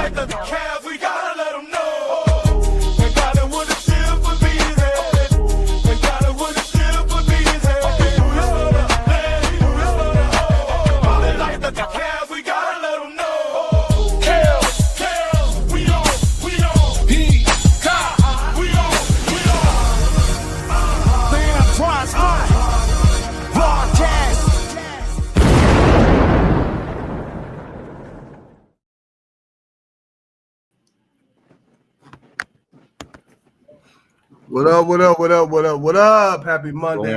like the Cavs, we gotta let them know. And gotta win the ship for being here. And gotta win the ship for being here. Ballin' like the Cavs, we gotta let them know. Cavs, we on. Peacock, we on. The Antoine broadcast. What up? Happy Monday.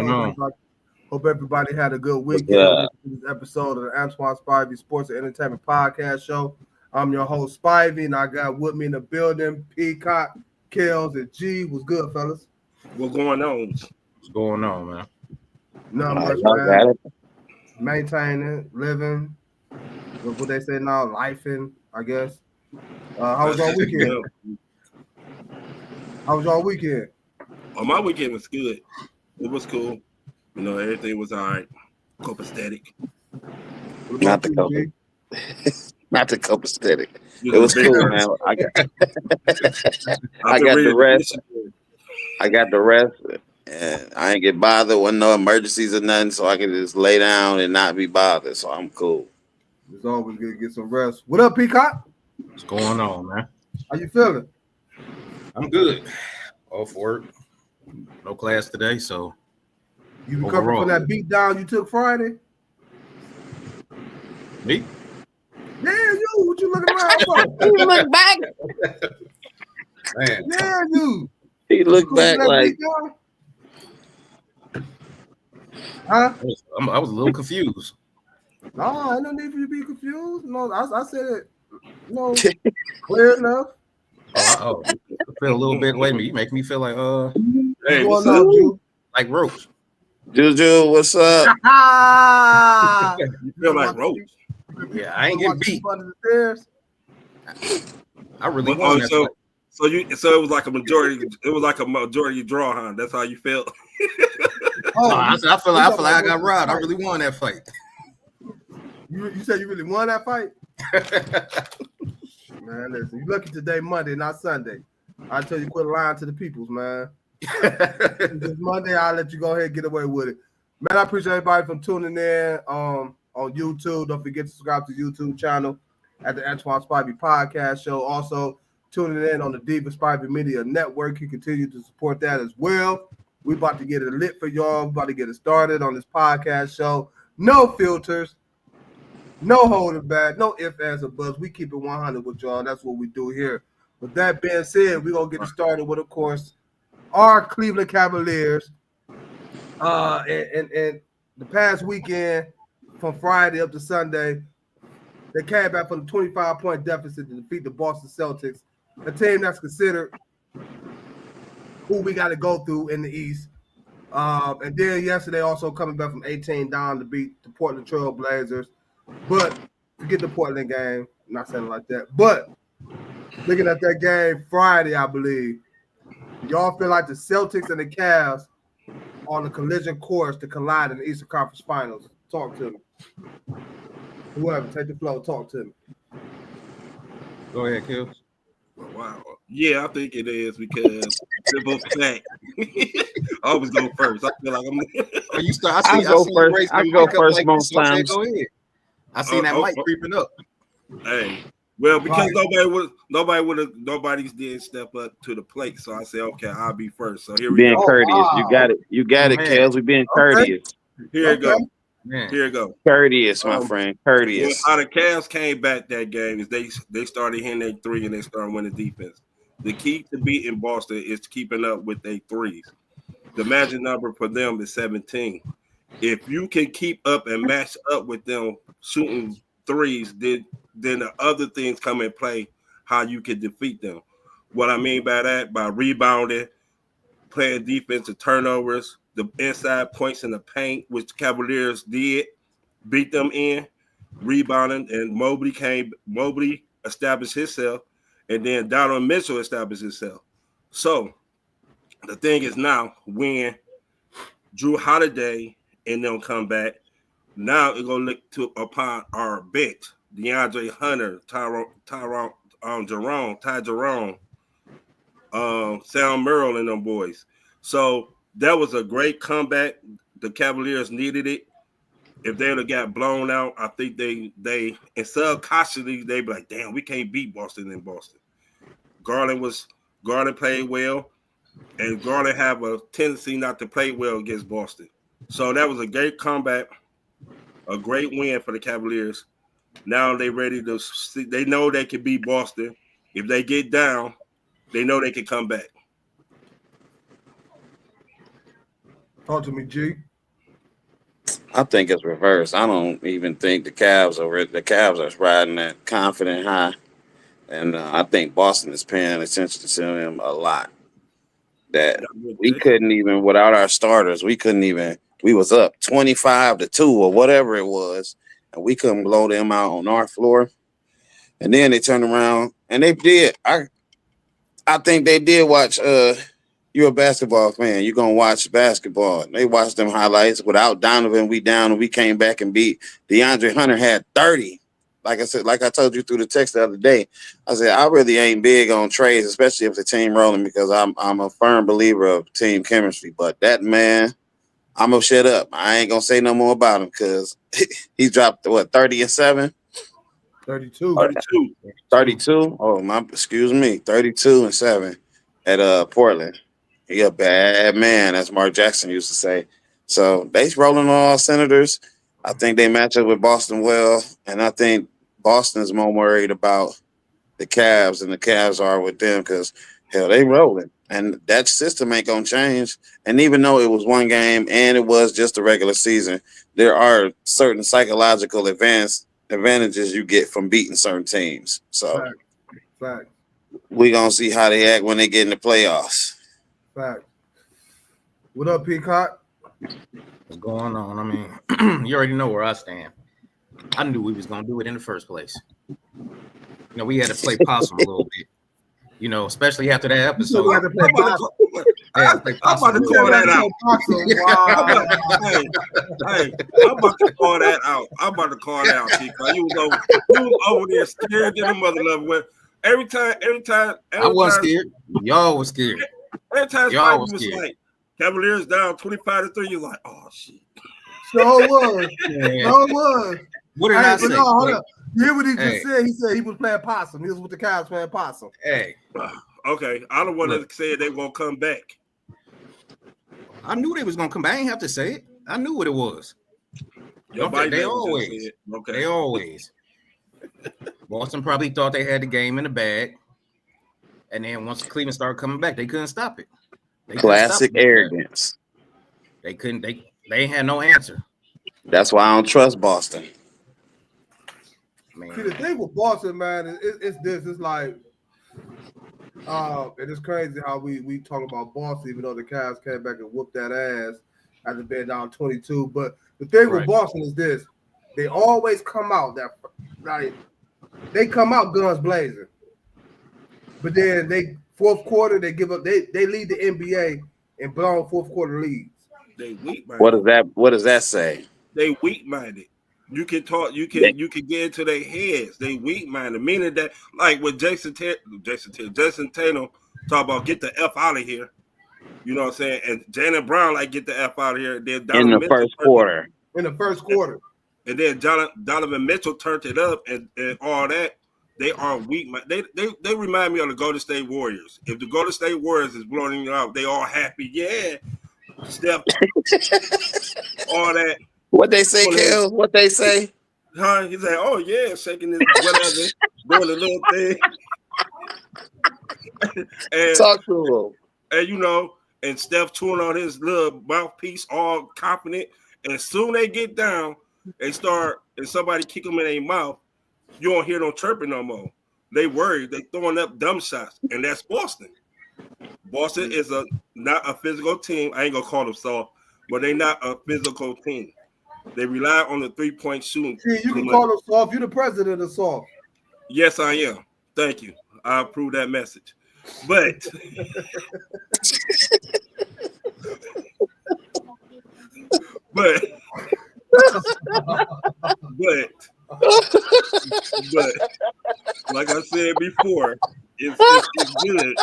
Hope everybody had a good weekend. This episode of the Antoine Spivey Sports and Entertainment Podcast Show. I'm your host, Spivey, and I got with me in the building, Peacock, Kels, and G. What's good, fellas? What's going on? What's going on, man? Not much, man. Maintaining, living. What they say now, lifing, I guess. How was your weekend? How was your weekend? Oh, my weekend was good. It was cool. You know, everything was all right. Copacetic. Not the copacetic. It was cool, man. I got the rest. I got the rest, and I ain't get bothered. Wasn't no emergencies or nothing, so I can just lay down and not be bothered. So I'm cool. It's always good to get some rest. What up, Peacock? What's going on, man? How you feeling? I'm good. Off work. No class today, so You recovered from that beat down you took Friday? Me? Yeah, you. What you looking around for? You look back. Man. Yeah, you. He looked back like. Huh? I was a little confused. No, ain't no need for you to be confused. No, I said it. No, clear enough. Oh, I feel a little bit. Wait a minute, you make me feel like Hey, What's what's up? like Roach. Juju, what's up? You feel like Roach? Yeah, I ain't getting beat. Under the stairs. I really won that fight. So it was like a majority. It was like a majority draw, huh? That's how you felt. I feel like I got robbed. I really won that fight. You said you really won that fight? Man, listen, you lucky today, Monday, not Sunday. I tell you, quit lying to the peoples, man. This Monday, I'll let you go ahead and get away with it. Man, I appreciate everybody from tuning in on YouTube. Don't forget to subscribe to the YouTube channel at the Antoine Spivey Podcast Show. Also, tuning in on the Diva Spivey Media Network. You continue to support that as well. We're about to get it lit for y'all. We're about to get it started on this podcast show. No filters. No holding back, no ifs, ands, or buts. We keep it 100 with y'all. That's what we do here. With that being said, we're going to get it started with, of course, our Cleveland Cavaliers. And the past weekend, from Friday up to Sunday, they came back from the 25-point deficit to defeat the Boston Celtics, a team that's considered who we got to go through in the East. And then yesterday, also coming back from 18 down to beat the Portland Trail Blazers. But forget the Portland game. I'm not saying it like that. But looking at that game Friday, I believe, y'all feel like the Celtics and the Cavs on the collision course to collide in the Eastern Conference Finals. Talk to me. Whoever, take the floor. Talk to me. Go ahead, Kills. Wow. Yeah, I think it is because simple fact. I always go first. I feel like I'm. I go first. I go first most times. Go ahead. I seen that mic creeping up. Hey, well, because nobody did step up to the plate, so I said, okay, I'll be first. So here we being go. courteous. Wow. You got it, Kels. We being courteous. Here you go. Man. Here you go. Courteous, my friend. Courteous. How the Cavs came back that game is they started hitting their three and they started winning defense. The key to beating Boston is keeping up with their threes. The magic number for them is 17. If you can keep up and match up with them shooting threes, then the other things come in play how you can defeat them. What I mean by that, by rebounding, playing defensive turnovers, the inside points in the paint, which the Cavaliers did, beat them in, rebounding, and Mobley established himself, and then Donovan Mitchell established himself. So the thing is now when Drew Holiday and them come back, now it's gonna look upon our bench: DeAndre Hunter, Tyrone Ty Jerome, Sam Merrill and them boys. So that was a great comeback. The Cavaliers needed it. If they would have got blown out, I think they and subconsciously they'd be like, damn, we can't beat Boston in Boston. Garland played well, and Garland have a tendency not to play well against Boston. So that was a great comeback, a great win for the Cavaliers. Now they ready to see, they know they can beat Boston. If they get down, they know they can come back. Talk to me, G. I think it's reversed. I don't even think the Cavs are riding that confident high, and I think Boston is paying attention to him a lot. That we couldn't even, without our starters, we was up 25-2 or whatever it was, and we couldn't blow them out on our floor. And then they turned around and they did. I think they did watch. You're a basketball fan. You're gonna watch basketball. They watched them highlights. Without Donovan, we down and we came back and beat. DeAndre Hunter had 30. Like I said, like I told you through the text the other day, I said I really ain't big on trades, especially if the team rolling, because I'm a firm believer of team chemistry. But that man, I'm gonna shut up. I ain't gonna say no more about him because he dropped 30 and 7. 32. 32. Oh, excuse me. 32 and 7 at Portland. He a bad man, as Mark Jackson used to say. So they rolling on all Senators. I think they match up with Boston well, and I think Boston is more worried about the Cavs than the Cavs are with them because, hell, they rolling. And that system ain't going to change. And even though it was one game and it was just a regular season, there are certain psychological advantages you get from beating certain teams. So Fact. we're going to see how they act when they get in the playoffs. Fact. What up, Peacock? What's going on? I mean, you already know where I stand. I knew we was going to do it in the first place. You know, we had to play possum a little bit. You know, especially after that episode. We had to play possum. I'm about to call that out. Hey, I'm about to call that out. I'm about to call that out, Chico. You was over there scared to the mother love. Every time. I wasn't scared. Y'all was scared. Every time Y'all was scared. like, Cavaliers down 25-3, you're like, oh, shit. So was. So was. What did I say? No, hold up. You hear what he just said? He said he was playing possum. He was with the Cavs playing possum. Hey. Okay, I don't want to say they won't come back. I knew they was gonna come back. I ain't have to say it. I knew what it was. They always. Okay. They always. Boston probably thought they had the game in the bag, and then once Cleveland started coming back, they couldn't stop it. Classic arrogance. They couldn't. They ain't had no answer. That's why I don't trust Boston. Man. See, the thing with Boston, man, it's this. It's like, and it's crazy how we talk about Boston, even though the Cavs came back and whooped that ass after being down 22. But the thing with Boston is this: they always come out they come out guns blazing, but then fourth quarter they give up. They lead the NBA in blown fourth quarter leads. They weak-minded. What does that say? They weak-minded. You can talk. You can get into their heads. They weak-minded, meaning that, like with Jason Tatum talk about get the F out of here. You know what I'm saying? And Jaylen Brown get the F out of here. Then in the first quarter. And then Donovan Mitchell turned it up and all that. They are weak. They remind me of the Golden State Warriors. If the Golden State Warriors is blowing you out, they all happy. Yeah, Steph, all that. What they say, Kel? What they say? Huh? He's like, oh yeah, shaking his whatever, doing a little thing. And talk to him. And and Steph chewing on his little mouthpiece, all confident. And as soon as they get down, they start, and somebody kick them in their mouth, you don't hear no chirping no more. They worried. They throwing up dumb shots, and that's Boston. Boston is not a physical team. I ain't gonna call them soft, but they not a physical team. They rely on the 3-point shooting. See, you can call them soft. You're the president of soft. Yes, I am. Thank you. I approve that message. But But like I said before, it's good,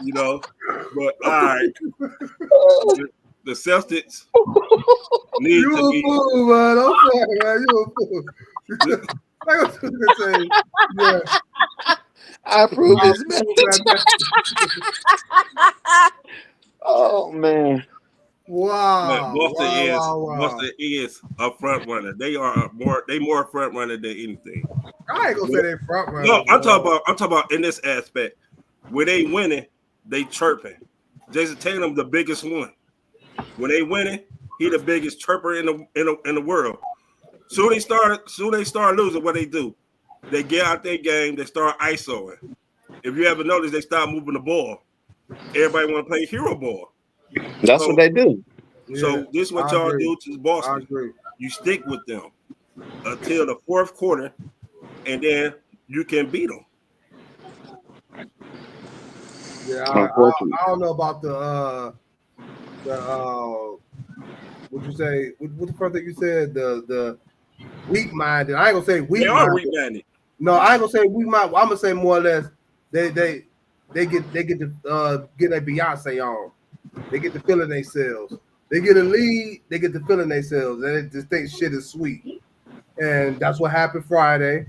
you know. But all right, the Celtics need You to a be. fool, man. I'm sorry, man. You a fool. I was gonna say, yeah. I approve I his approve message. that Oh man. But Wow. Wow. Boston is a front runner. They are more front runner than anything. I ain't gonna say they front No, runners. I'm talking about in this aspect. When they winning, they chirping. Jason Tatum, the biggest one. When they winning, he the biggest chirper in the world. Soon they start losing, what they do? They get out their game, they start ISOing. If you ever notice, they start moving the ball. Everybody want to play hero ball. That's what they do. So Yeah, this is what I y'all agree. do to Boston. I agree. You stick with them until the fourth quarter, and then you can beat them. Yeah, I don't know about the what you say? What the first thing you said? The weak minded. I ain't gonna say weak. They are weak minded. No, I ain't gonna say weak minded. I'm gonna say more or less they get to get a Beyonce on. They get to feeling themselves. They get a lead. They get to feeling themselves, and they just think shit is sweet. And that's what happened Friday.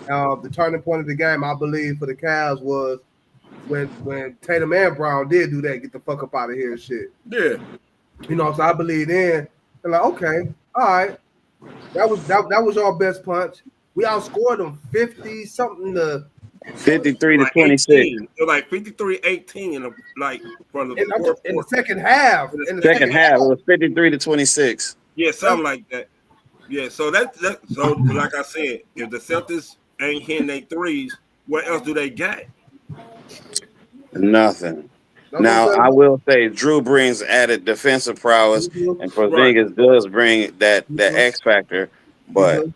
The turning point of the game, I believe, for the Cavs was when Tatum and Brown did do that, get the fuck up out of here and shit. Yeah. You know, so I believe in. And like, okay, all right. That was our best punch. We outscored them 50 something to 53 to like 26. 18. It was like 53-18 in from the fourth in the quarter. second half. In the second half, it was 53 to 26. Yeah, something like that. Yeah, so so like I said, if the Celtics ain't hitting their threes, what else do they got? Nothing. That's Now, what I'm I saying. will say Drew brings added defensive prowess, and Porzingis does bring that X factor, but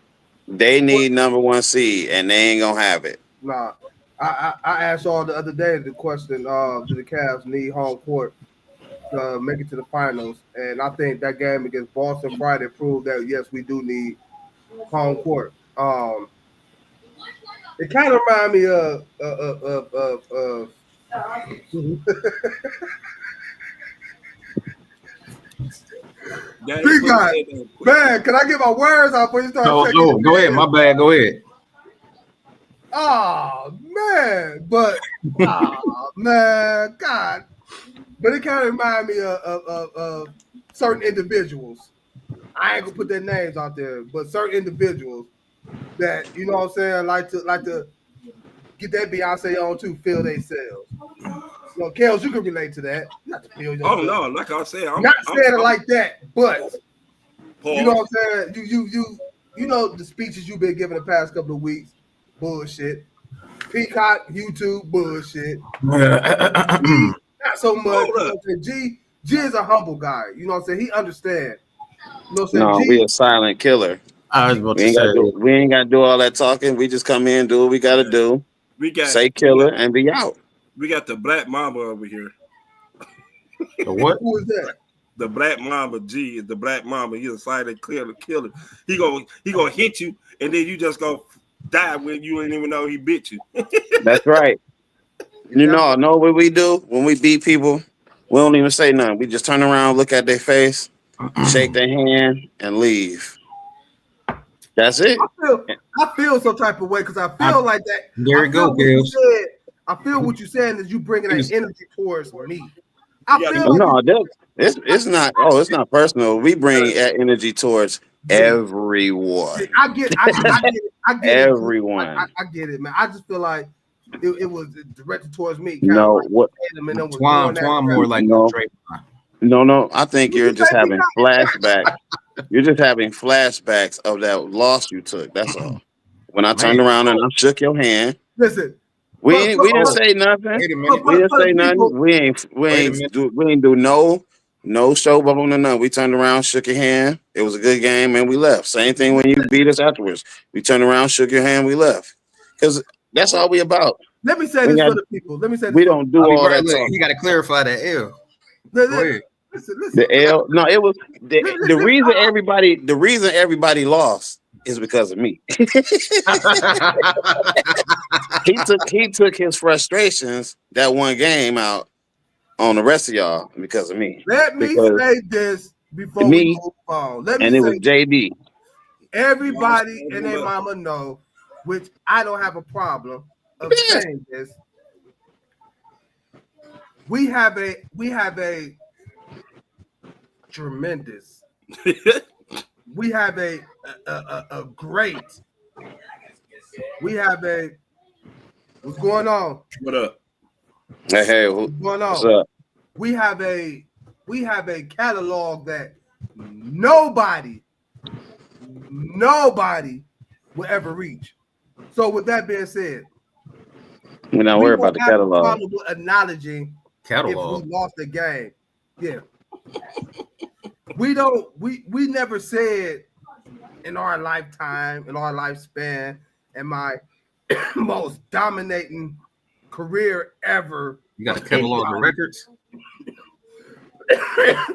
they need number one seed, and they ain't gonna have it. Nah, I asked y'all the other day the question: do the Cavs need home court to make it to the finals? And I think that game against Boston Friday proved that yes, we do need home court. It kind of remind me of Big guy. Man, can I get my words out before you start? No, go ahead. My bad. Go ahead. Oh man, but man, God, but it kind of remind me of certain individuals. I ain't gonna put their names out there, but certain individuals that you know what I'm saying like to get that Beyonce on to feel themselves. You know, Kels, you can relate to that. Not to feel yourself. Oh no, like I said, I'm not saying it like that, but Paul. You know what I'm saying? You know the speeches you've been giving the past couple of weeks, bullshit. Peacock, YouTube, bullshit. Not so much. You know what I'm saying? G is a humble guy. You know what I'm saying? He understands. You know what I'm saying? No, we a silent killer. I was about we ain't got to do all that talking. We just come in, do what we got to do. Say killer and be out. We got the Black Mamba over here. The what? Who is that? The Black Mamba. G is the Black Mamba. He's a silent killer. He gonna hit you, and then you just gonna die when you didn't even know he bit you. That's right. You know what we do when we beat people? We don't even say nothing. We just turn around, look at their face, shake their hand, and leave. That's it. I feel some type of way because I feel like that. There you go, Kels. I feel what you're saying is you bringing that energy towards me. It's not. Oh, it's not personal. We bring that energy towards everyone. I get it. Everyone. I get it, man. I just feel like it was directed towards me. No, what? Antoine more like No. I think you're just having flashbacks. You're just having flashbacks of that loss you took. That's all. When I turned around and I shook your hand. Listen. We didn't say nothing. We didn't say nothing. We ain't do no showboating or nothing. We turned around, shook your hand. It was a good game, and we left. Same thing when you beat us afterwards. We turned around, shook your hand, we left. Because that's all we about. Let me say this for the people. We don't do all that talk. You got to clarify that L. Listen. The L. No, it was the reason everybody. The reason everybody lost is because of me. he took his frustrations that one game out on the rest of y'all because of me. Let me say this before we move on. Let me and it say was JD. Everybody and their mama know, which I don't have a problem of saying this. We have a tremendous. We have a great. We have a. What's going on? What up? Hey, what's going on? What's up? We have a catalog that nobody will ever reach. So with that being said, we're not worried about the catalog. Acknowledging catalog if we lost the game. Yeah. We never said in our lifetime, in our lifespan, in my most dominating career ever. You got a catalog of records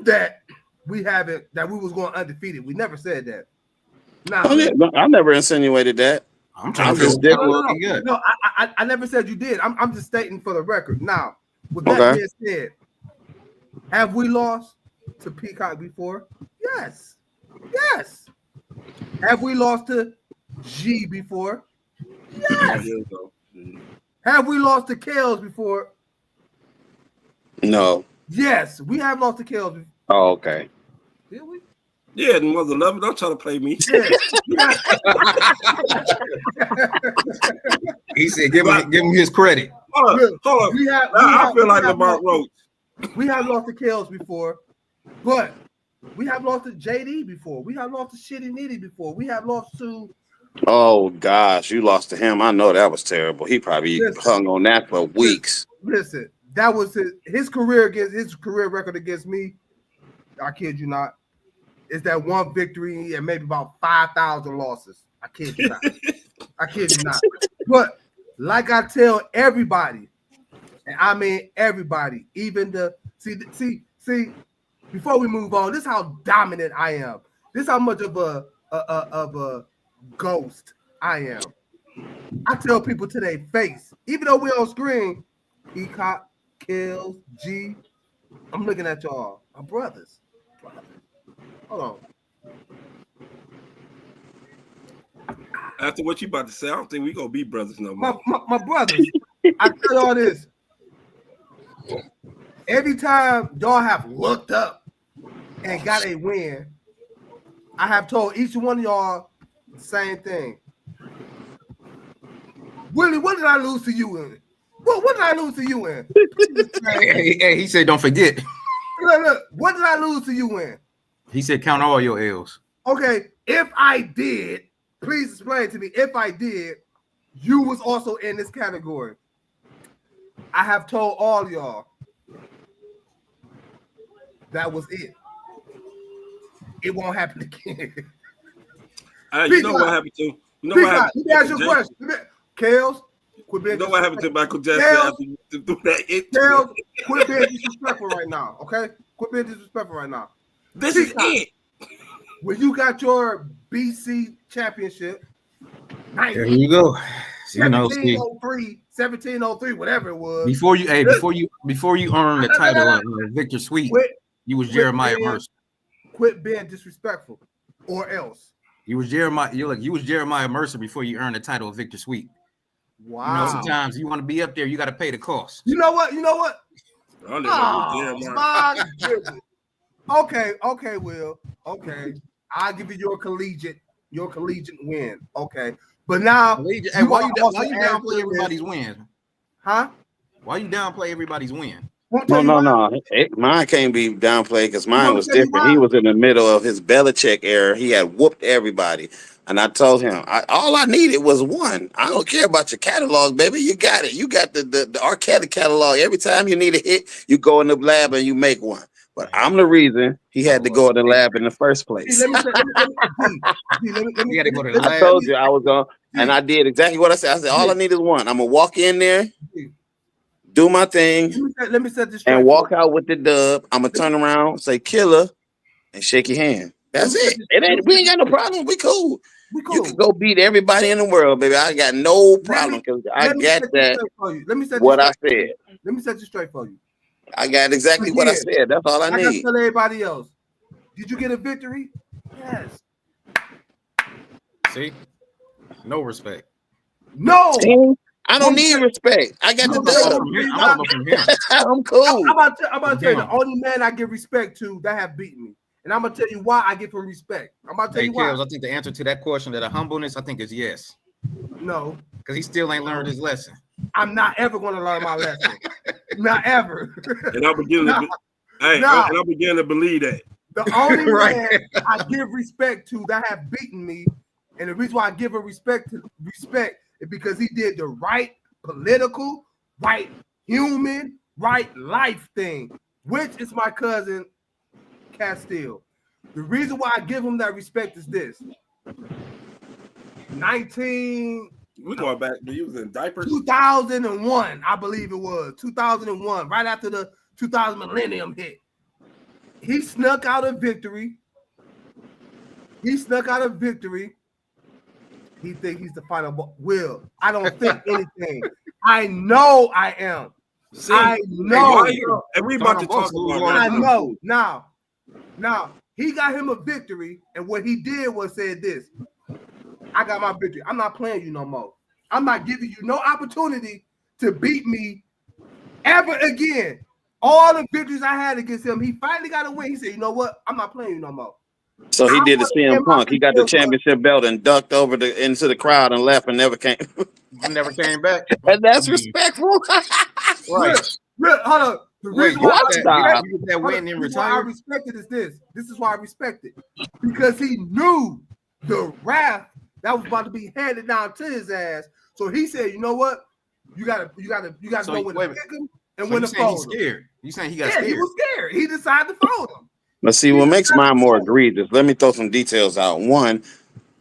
that we haven't, that we was going undefeated. We never said that. Nah, I never insinuated that. I'm trying to figure out what you got. No, I never said you did. I'm just stating for the record. Now, with that being said, have we lost to Peacock before? Yes. Yes. Have we lost to G before? Yes. Have we lost to Kales before? No. Yes, we have lost to Kales before. Oh, okay. Did we? Yeah, and Mother Love, don't try to play me. Yeah. He said, "Give him his credit." Hold on. I feel like Lamar Roach. We have lost to Kales before, but we have lost to JD before. We have lost to Shitty Nitty before. We have lost to. Oh gosh, you lost to him. I know that was terrible. He probably hung on that for weeks. Listen, that was his career record against me. I kid you not. Is that one victory and maybe about 5,000 losses. I kid you not. I kid you not. But like I tell everybody, and I mean everybody, even the see. Before we move on, this is how dominant I am. This is how much of a ghost I am. I tell people to their face, even though we're on screen, Peacock, Kills, G. I'm looking at y'all, my brothers. Hold on. After what you about to say, I don't think we gonna be brothers no more. My brothers, I tell y'all this. Every time y'all have looked up and got a win, I have told each one of y'all the same thing. Willie, what did I lose to you in? What did I lose to you in? Hey, he said, don't forget. Look, what did I lose to you in? He said, count all your L's. Okay, if I did, please explain to me. If I did, you was also in this category. I have told all y'all that was it. It won't happen again. You know what happened to? You know what happened? Let me ask you a question. Kales, quit being. You know what happened to Michael Jackson after you do that? Kales, quit being disrespectful right now. Okay, quit being disrespectful right now. This is it. When you got your BC championship, there you go. 1703, whatever it was. Before you earn the title of Victor Sweet, you was Jeremiah Mercer. Quit being disrespectful, or else. You was Jeremiah Mercer before you earned the title of Victor Sweet. Wow. Sometimes you want to be up there, you got to pay the cost. You know what? My goodness. Okay, Will. Okay, I'll give you your collegiate win. Okay, but now, why you downplay everybody's win? Huh? Why you downplay everybody's win? No. Mine can't be downplayed because mine was different. He was in the middle of his Belichick era. He had whooped everybody. And I told him, all I needed was one. I don't care about your catalog, baby. You got it. You got the Arcade catalog. Every time you need a hit, you go in the lab and you make one. But I'm the reason he had to go in the lab in the first place. He had to go to the lab. I told you I was going, and I did exactly what I said. I said, all I need is one. I'm going to walk in there, do my thing, let me set this and walk out with the dub. I'm going to turn around, say killer, and shake your hand. That's it. We ain't got no problem. We cool. cool. You can go beat everybody in the world, baby. I got no problem because I got that. Let me set what I said. Let me set you straight for you. I got exactly what I said. That's all I need. I gotta tell everybody else. Did you get a victory? Yes. See, no respect. No. See? I don't need respect. I got the dub. I'm cool. I'm about to tell you the only man I give respect to that have beaten me. And I'm gonna tell you why I give him respect. I'm about to tell you why. I think the answer to that question, that a humbleness, I think is yes. No, because he still ain't learned his lesson. I'm not ever gonna learn my lesson. Not ever. And I'm beginning to believe that. The only man I give respect to that have beaten me, and the reason why I give him respect is because he did the right political, right human, right life thing, which is my cousin Castile. The reason why I give him that respect is this. We're going back. He was in diapers. 2001, I believe it was. 2001, right after the 2000 millennium hit. He snuck out a victory. He think he's the final boss. I don't think anything. I know I am. See, I know. And we about to talk about it. I know. Now, he got him a victory, and what he did was said this. I got my victory. I'm not playing you no more. I'm not giving you no opportunity to beat me ever again. All the victories I had against him, he finally got a win. He said, you know what? I'm not playing you no more. So he did the CM Punk. He got the championship belt and ducked over into the crowd and left and never came back. And that's respectful. Right. Hold on. The reason why I respected is this. This is why I respect it. Because he knew the wrath that was about to be handed down to his ass. So he said, you know what? You gotta know when to pick him and when to fold him. Scared. You saying he got scared? He was scared. He decided to fold him. Let's see what makes mine more egregious. Let me throw some details out. One,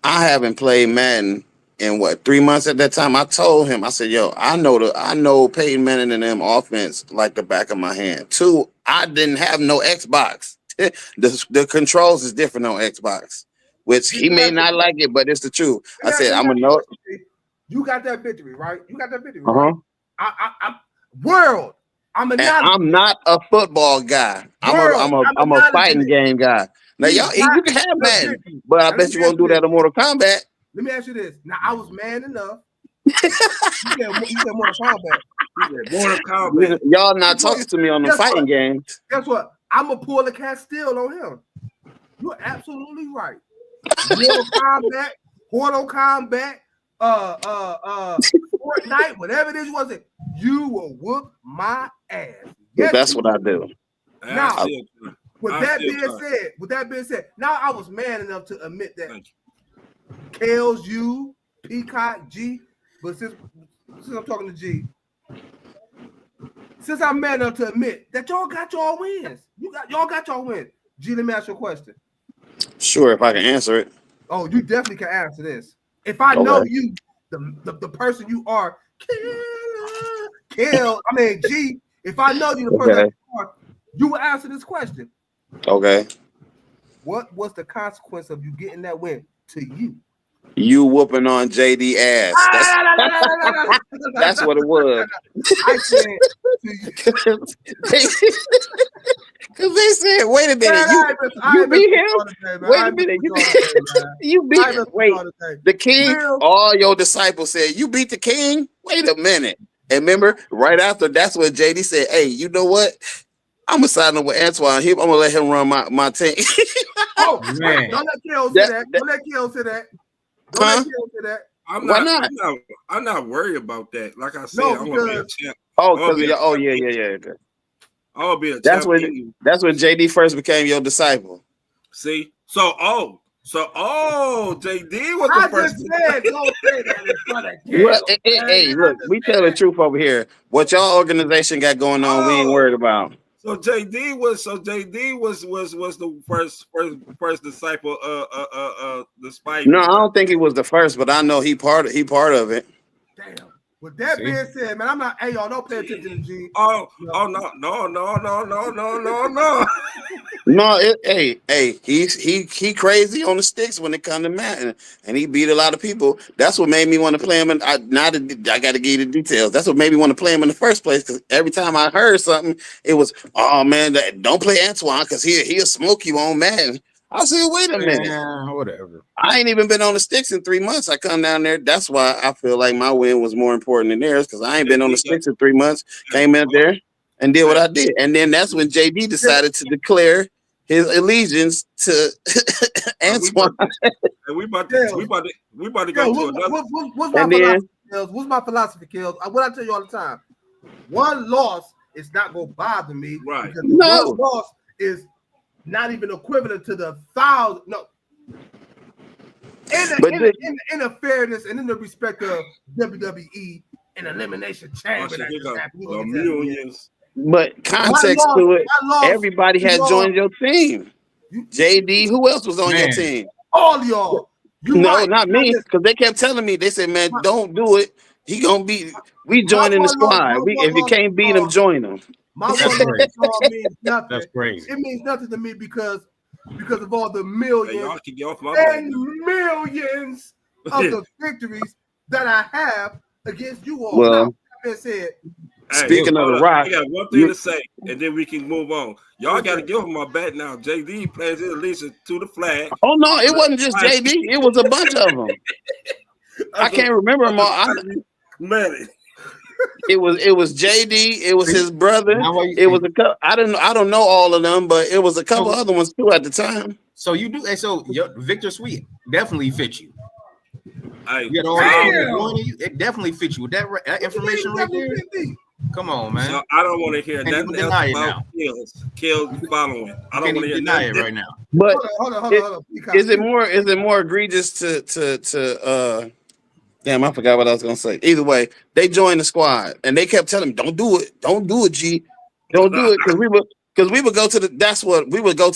I haven't played Madden in 3 months at that time. I told him, I said, yo, I know Peyton Manning and them offense like the back of my hand. Two, I didn't have no Xbox. The controls is different on Xbox, which he may not like it, but it's the truth. I said, I'm gonna know. You got that victory, right? Right? I'm not a football guy. I'm a fighting game guy. Now, y'all, you can have Madden, but I bet you won't do that in Mortal Kombat. Let me ask you this. Now, I was man enough. You said Mortal Kombat. Mortal Kombat. Y'all not talking to me on the fighting games. Guess what? I'm going to pull a Castile on him. You're absolutely right. Mortal Kombat, Fortnite, whatever it is you want to say, you will whoop my ass. Yes, that's what I do. Now, with that being said, now I was man enough to admit that Kales, you, Peacock, G, but since I'm talking to G, since I'm man enough to admit that y'all got y'all wins. Y'all got y'all wins. G, let me ask you a question. Sure, if I can answer it. Oh, you definitely can answer this. If I know you, the person you are, G, if I know you, the person you are, you will answer this question. Okay. What was the consequence of you getting that win to you? You whooping on JD ass. That's what it was. I said because they said, wait a minute, you beat him? Wait a minute, you beat him. Wait, the king, all your disciples said, you beat the king? Wait a minute. And remember, right after, that's what JD said, hey, you know what? I'm gonna sign up with Antoine. I'm gonna let him run my team. Oh man! Don't let Kale say that. Don't let Kale say that. Don't let Kale say that. Why not? I'm not worried about that. Like I said, I'm gonna be a champ. Yeah. I'll be a that's when JD first became your disciple. See, so JD was the first. Said, don't say that in front of well, hey, look, we tell the truth over here. What y'all organization got going on, we ain't worried about. So JD was the first disciple the Spivey. No, I don't think he was the first, but I know he part of it. Damn. With that being said, man, I'm not. Hey, y'all don't pay attention to G. No. No, he crazy on the sticks when it comes to Madden, and he beat a lot of people. That's what made me want to play him. And I got to give you the details. That's what made me want to play him in the first place. Because every time I heard something, it was, oh man, don't play Antoine because he'll smoke you on Madden. I said, wait a minute, whatever. I ain't even been on the sticks in 3 months. I come down there. That's why I feel like my win was more important than theirs because I ain't been on the sticks in 3 months. Came in there and did what I did, and then that's when JD decided to declare his allegiance to Antoine. And we about to go to another. What's my philosophy, Kills? What I tell you all the time: one loss is not gonna bother me, right? Because one loss is not even equivalent to the 1,000. No. In the fairness and in the respect of WWE and Elimination Chamber, millions. But context to it, everybody had joined your team. JD, who else was on your team? All y'all. Not me, because they kept telling me. They said, "Man, don't do it. He gonna be. We joining the squad. If you can't beat him, join him." My one means nothing. That's crazy. It means nothing to me because of all the millions y'all can get off my and millions of the victories that I have against you all. Well, now, that being said, speaking of the Rock, I got one thing to say, and then we can move on. Y'all got to give him my bet now. JD plays his allegiance to the flag. Oh no, it wasn't just JD. It was a bunch of them. I can't remember them all. Man, it was JD. It was his brother. It was a couple. I don't know all of them, but it was a couple other ones too at the time. So you do. So your Victor Sweet definitely fits you. It definitely fits you with that information right there. Come on, man. So I don't want to hear nothing else about kills following. I don't want to hear deny it right now. But hold on. Is it more egregious to damn, I forgot what I was gonna say. Either way, they joined the squad and they kept telling me, "Don't do it, G, don't do it," because we would go to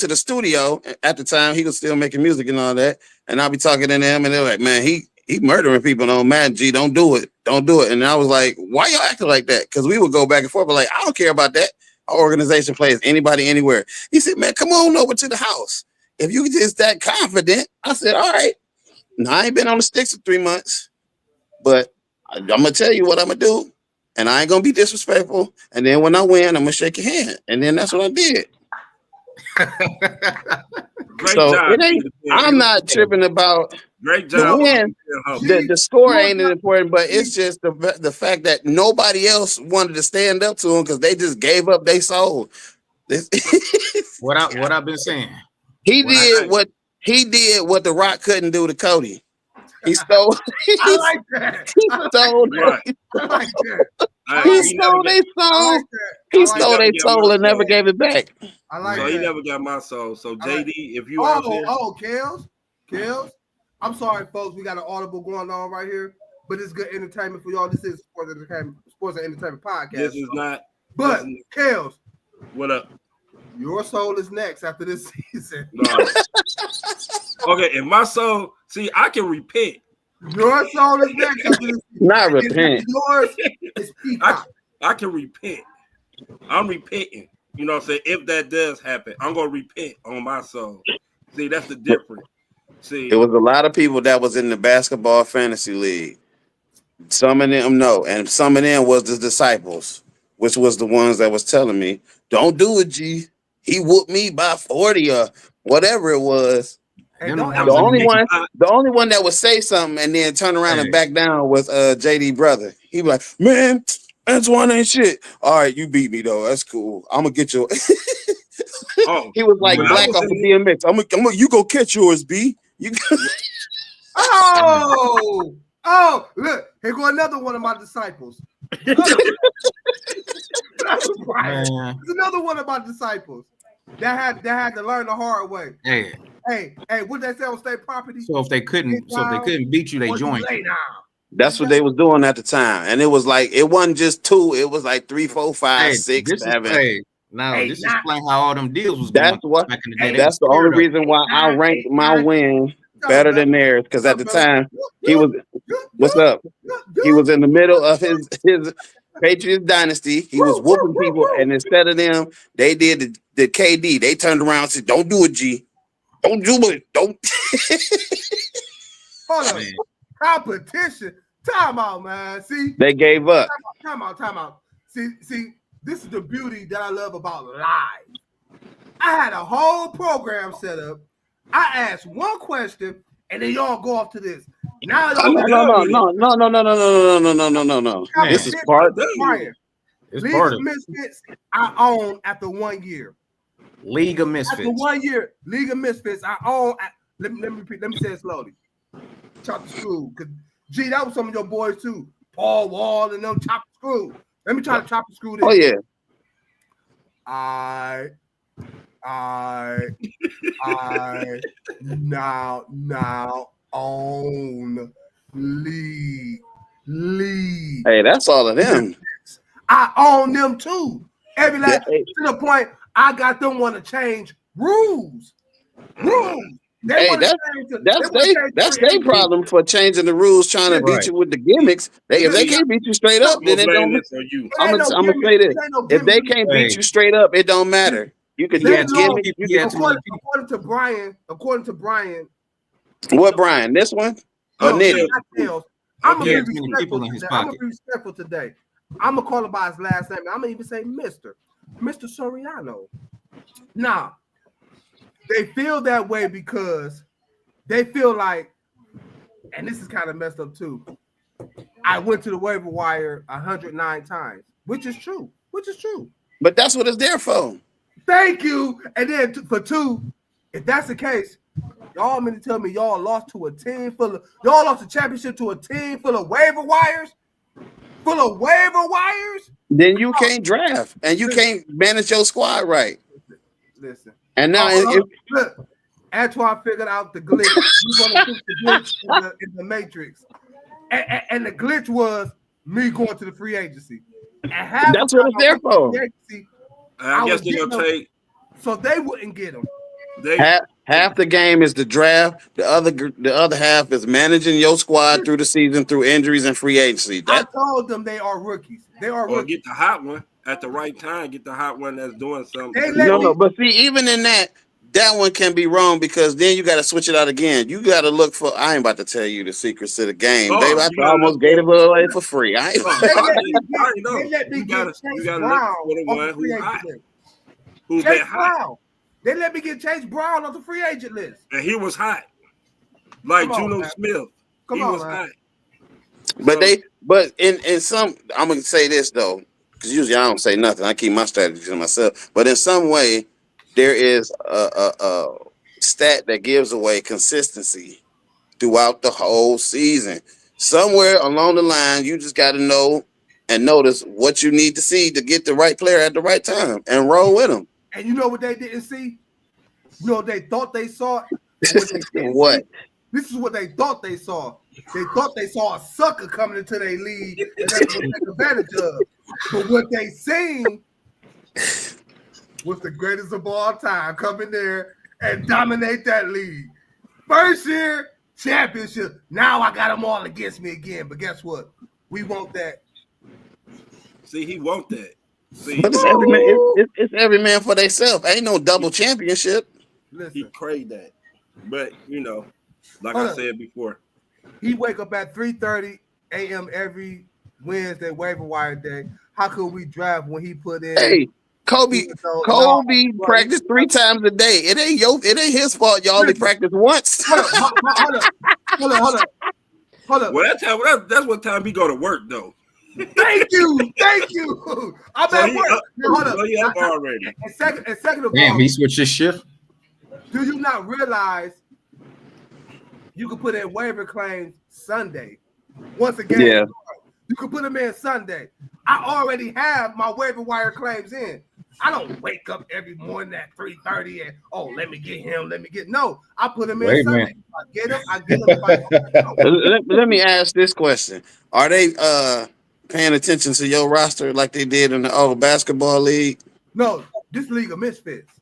the studio at the time. He was still making music and all that, and I'd be talking to them, and they're like, "Man, he murdering people on Mad G. Don't do it. And I was like, "Why y'all acting like that?" Because we would go back and forth, but like, I don't care about that. Our organization plays anybody anywhere. He said, "Man, come on over to the house. If you just that confident," I said, "All right." Now I ain't been on the sticks for 3 months. But I'm gonna tell you what I'm gonna do, and I ain't gonna be disrespectful. And then when I win, I'm gonna shake your hand, and then that's what I did. I'm not tripping about the win. The score ain't important, but it's just the fact that nobody else wanted to stand up to him because they just gave up their soul. What I've been saying. He did what The Rock couldn't do to Cody. He stole. I like that. He stole. I like that. He stole their soul. He stole their soul and never gave it back. I like so that. He never got my soul. So JD, if you out there, Kels. I'm sorry, folks. We got an audible going on right here, but it's good entertainment for y'all. This is sports and entertainment podcast. This is not. But Kels, what up? Your soul is next after this season. No. Okay, and my soul, see, I can repent. Your soul is next after this season. Not repent. Yours is Peacock. I can repent. I'm repenting. You know what I'm saying? If that does happen, I'm gonna repent on my soul. See, that's the difference. See, it was a lot of people that was in the basketball fantasy league. Some of them no, and some of them was the disciples, which was the ones that was telling me, "Don't do it, G. He whooped me by 40 or whatever it was." Hey, the only one that would say something and then turn around and back down was JD brother. He was like, "Man, Antoine ain't shit. All right, you beat me though. That's cool. I'm gonna get your." He was like black off the DMX. You go catch yours, B. You. Look, here go another one of my disciples. It's another one of my disciples that had to learn the hard way. Hey, what they say on state property? So if they couldn't beat you, they joined. That's what they was doing at the time, and it was like it wasn't just 2; it was like 3, 4, 5, 6, 7. This is explain how all them deals was going. That's the only reason why I ranked my win better than theirs, because at the time he was. What's up? He was in the middle of Patriots dynasty. He was whooping people, and instead of them, they did the KD. They turned around and said, "Don't do it, G. Don't do it. Don't." Hold on. Competition. Time out, man. See, they gave up. Time out. See, this is the beauty that I love about live. I had a whole program set up. I asked one question, and then y'all go off to this. Now No. This is part. It's part of Misfits. I own after 1 year. League of Misfits. After 1 year, League of Misfits. I own. Let me say it slowly. Chop the screw, cause G, that was some of your boys too. Paul Wall and them chop the screw. Let me try to chop the screw. This. Oh yeah. I now own league. Hey, that's all of them. I own them too. Every last to the point I got them want to change rules. Hey, that's their problem for changing the rules, trying to beat you with the gimmicks. If they can't beat you straight up, then it don't. I'm gonna say this: if they can't beat you straight up, it don't matter. You can do gimmicks. According to Brian. What Brian? This one? I'm gonna be respectful today. I'm gonna call him by his last name. I'm gonna even say Mr. Soriano. Now, they feel that way because they feel like, and this is kind of messed up too. I went to the waiver wire 109 times, which is true. But that's what it's there for. Thank you. And then for two, if that's the case, y'all mean to tell me y'all lost to a team y'all lost the championship to a team full of waiver wires? Then you can't draft and you can't manage your squad right. Listen. And now look, Antoine figured out the glitch. He's gonna fix the glitch in the Matrix. And the glitch was me going to the free agency. And that's what it's there for. I guess they're gonna take so they wouldn't get them. Half the game is the draft. The other half is managing your squad through the season, through injuries and free agency. I told them they are rookies. Or get the hot one at the right time. Get the hot one that's doing something. But see, even in that one can be wrong because then you got to switch it out again. You got to look for. I ain't about to tell you the secrets to the game. Baby, I almost gave it away for free. They let me get Chase Brown off the free agent list. Who's that hot? They let me get Chase Brown off the free agent list. And he was hot. Like Juno Smith. He was hot. But in some, I'm gonna say this though, because usually I don't say nothing. I keep my strategy to myself. But in some way, there is a stat that gives away consistency throughout the whole season. Somewhere along the line, you just got to know and notice what you need to see to get the right player at the right time and roll with them. And you know what they didn't see? You know they thought they saw? What? This is what they thought they saw. They thought they saw a sucker coming into their league and they would take advantage of. But what they seen was the greatest of all time come in there and dominate that league. First year, championship. Now I got them all against me again. But guess what? We want that. See, he want that. See, but it's every man for themselves. Ain't no double championship. Listen, he craved that. But, like I said before. He wake up at 3:30 a.m. every Wednesday, waiver wire day. How could we draft when he put in? Hey, Kobe practiced 3 times a day. It ain't his fault. Y'all only practice once. Hold up. Well, that's what time he go to work though. Thank you. I'm at work. Hold up. He up already. And second of Damn, all, he switched his shift. Do you not realize you can put in waiver claims Sunday? Once again, yeah. You can put them in Sunday. I already have my waiver wire claims in. I don't wake up every morning at 3:30 and let me get him. No. I put them in Sunday. I get them. Let me ask this question: are they paying attention to your roster like they did in the old basketball league? No, this league of misfits.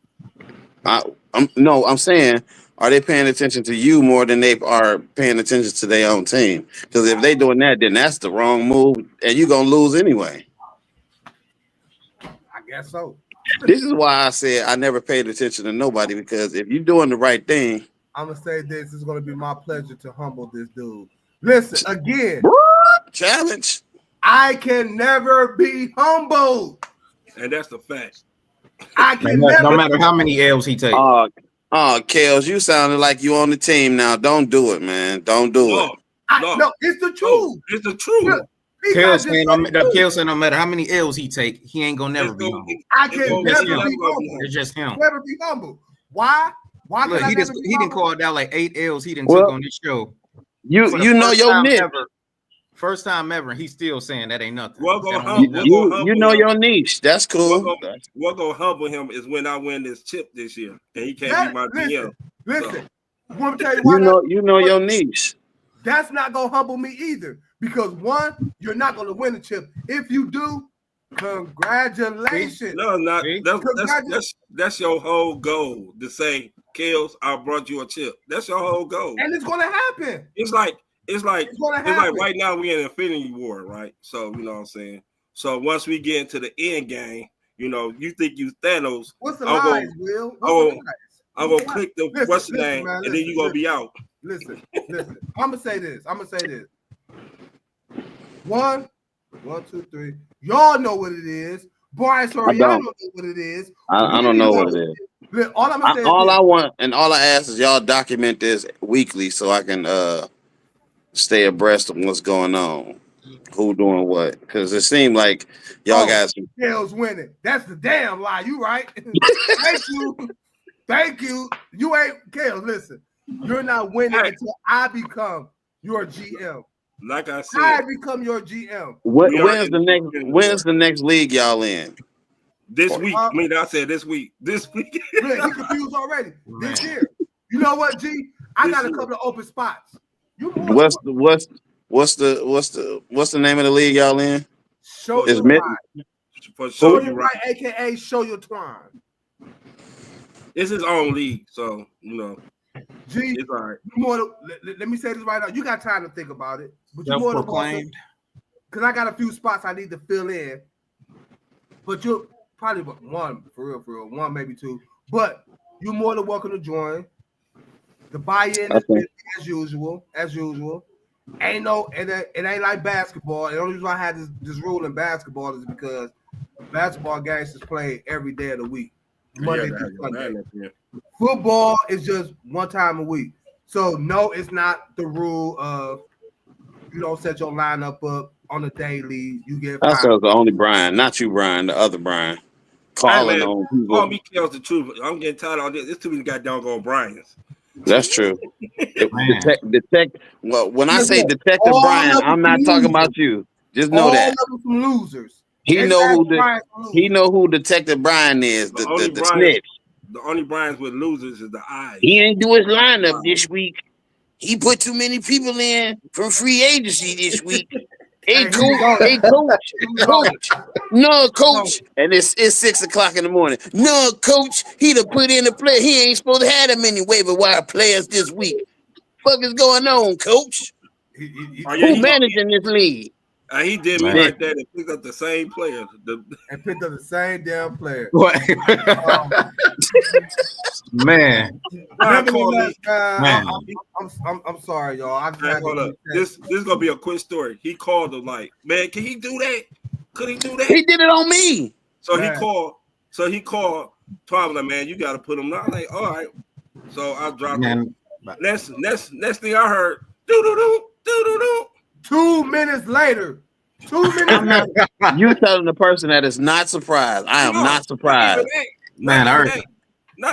I'm saying, are they paying attention to you more than they are paying attention to their own team? Because if they doing that, then that's the wrong move, and you're gonna lose anyway. guess so. This is why I said I never paid attention to nobody, because if you're doing the right thing, I'm gonna say this is gonna be my pleasure to humble this dude. Listen again. challenge. I can never be humbled. And that's the fact. I can never. No matter how many L's he takes. Kels, you sounded like you on the team now. Don't do it, man. Don't do it. No, it's the truth. It's the truth. Kels saying no matter how many L's he take, he ain't gonna never be humble. I can never be humble. It's just him. Never be humble. Why? Why? Look, he didn't call out like 8 L's he didn't took on this show. You know your niche. First time ever, he's still saying that ain't nothing. You know your niche. That's cool. What gonna humble him is when I win this chip this year, and he can't be my GM. Listen, I want to tell you why. You know your niche. That's not gonna humble me either, because one, you're not gonna win the chip. If you do, congratulations. No, not that's your whole goal to say, Kels, I brought you a chip. That's your whole goal, and it's gonna happen. It's like right now we in Infinity War, right? So you know what I'm saying. So once we get into the end game, you know, you think you Thanos. What's the lies, Will? I'm gonna click the what's the name, and then you gonna be out. Listen. I'm gonna say this. One, two, three. Y'all know what it is. Brian Soriano know what it is. I don't know what it is. Look, all I'm saying I want and all I ask is y'all document this weekly so I can stay abreast of what's going on, who doing what, because it seemed like y'all guys. Kels winning. That's the damn lie. You right? Thank you. You ain't Kels. Listen, you're not winning until I become your GM. Like I said, I become your GM. When's the next league y'all in? This week. I mean, I said this week. This week. Look, he confused already. This year. You know what, G? I got a couple of open spots. What's the name of the league y'all in? Show your right. Show your right, aka Show Your Twine. It's his own league, so you know. G, it's all right. Let me say this right now. You got time to think about it, but you more than welcome. Because I got a few spots I need to fill in. But you're probably one for real, one maybe two. But you're more than welcome to join. The buy-in is as usual. Ain't it ain't like basketball. The only reason I had this rule in basketball is because basketball games is played every day of the week, Monday through Sunday. Football is just one time a week. So no, it's not the rule of you don't set your lineup up on a daily. You get. That's the only Brian, not you, Brian. The other Brian calling on people. Call me tells the truth. I'm getting tired of all this. There's too many goddamn on Brian's. That's true. Well, when I say Detective Brian, I'm not talking about you. Just know that. Some losers. He know who Detective Brian is. The snitch. The only Brian's with losers is the eyes. He ain't do his lineup this week. He put too many people in from free agency this week. Hey, coach. No, coach. And it's 6:00 in the morning. No, coach. He'd have put in a player. He ain't supposed to have that many waiver wire players this week. What is going on, coach? Who managing this league? He did me like that and picked up the same player. And picked up the same damn player. Man. I'm sorry, y'all. This is gonna be a quick story. He called him like, man, can he do that? Could he do that? He did it on me. So he called Twilight, man, you gotta put him down. Like, all right. So I dropped him. Next thing I heard, do. 2 minutes later. 2 minutes later. You telling the person that is not surprised. I am not surprised. Not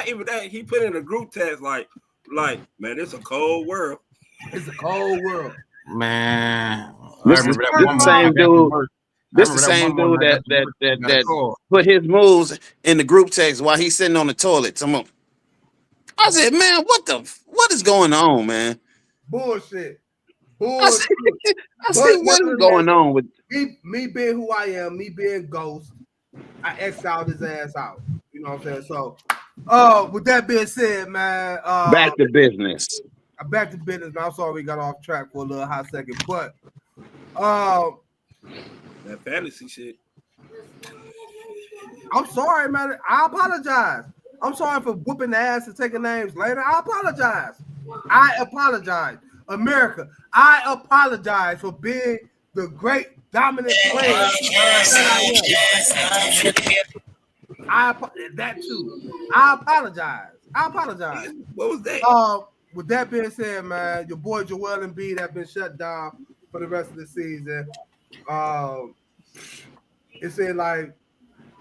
even that. He put in a group text like, man, it's a cold world. It's a cold world. Man. This is the same dude. This is the same dude that put his moves in the group text while he's sitting on the toilet. I said, man, what is going on, man? Bullshit. I said, what is going on with me being who I am, me being Ghost? I exiled his ass out. You know what I'm saying? So, with that being said, man, back to business. Back to business. Man, I'm sorry we got off track for a little hot second, but that fantasy shit. I'm sorry, man. I apologize. I'm sorry for whooping the ass and taking names later. I apologize. I apologize. America, I apologize for being the great dominant player that I am. That too. I apologize. I apologize. What was that? With that being said, man, your boy Joel Embiid have been shut down for the rest of the season. It seemed like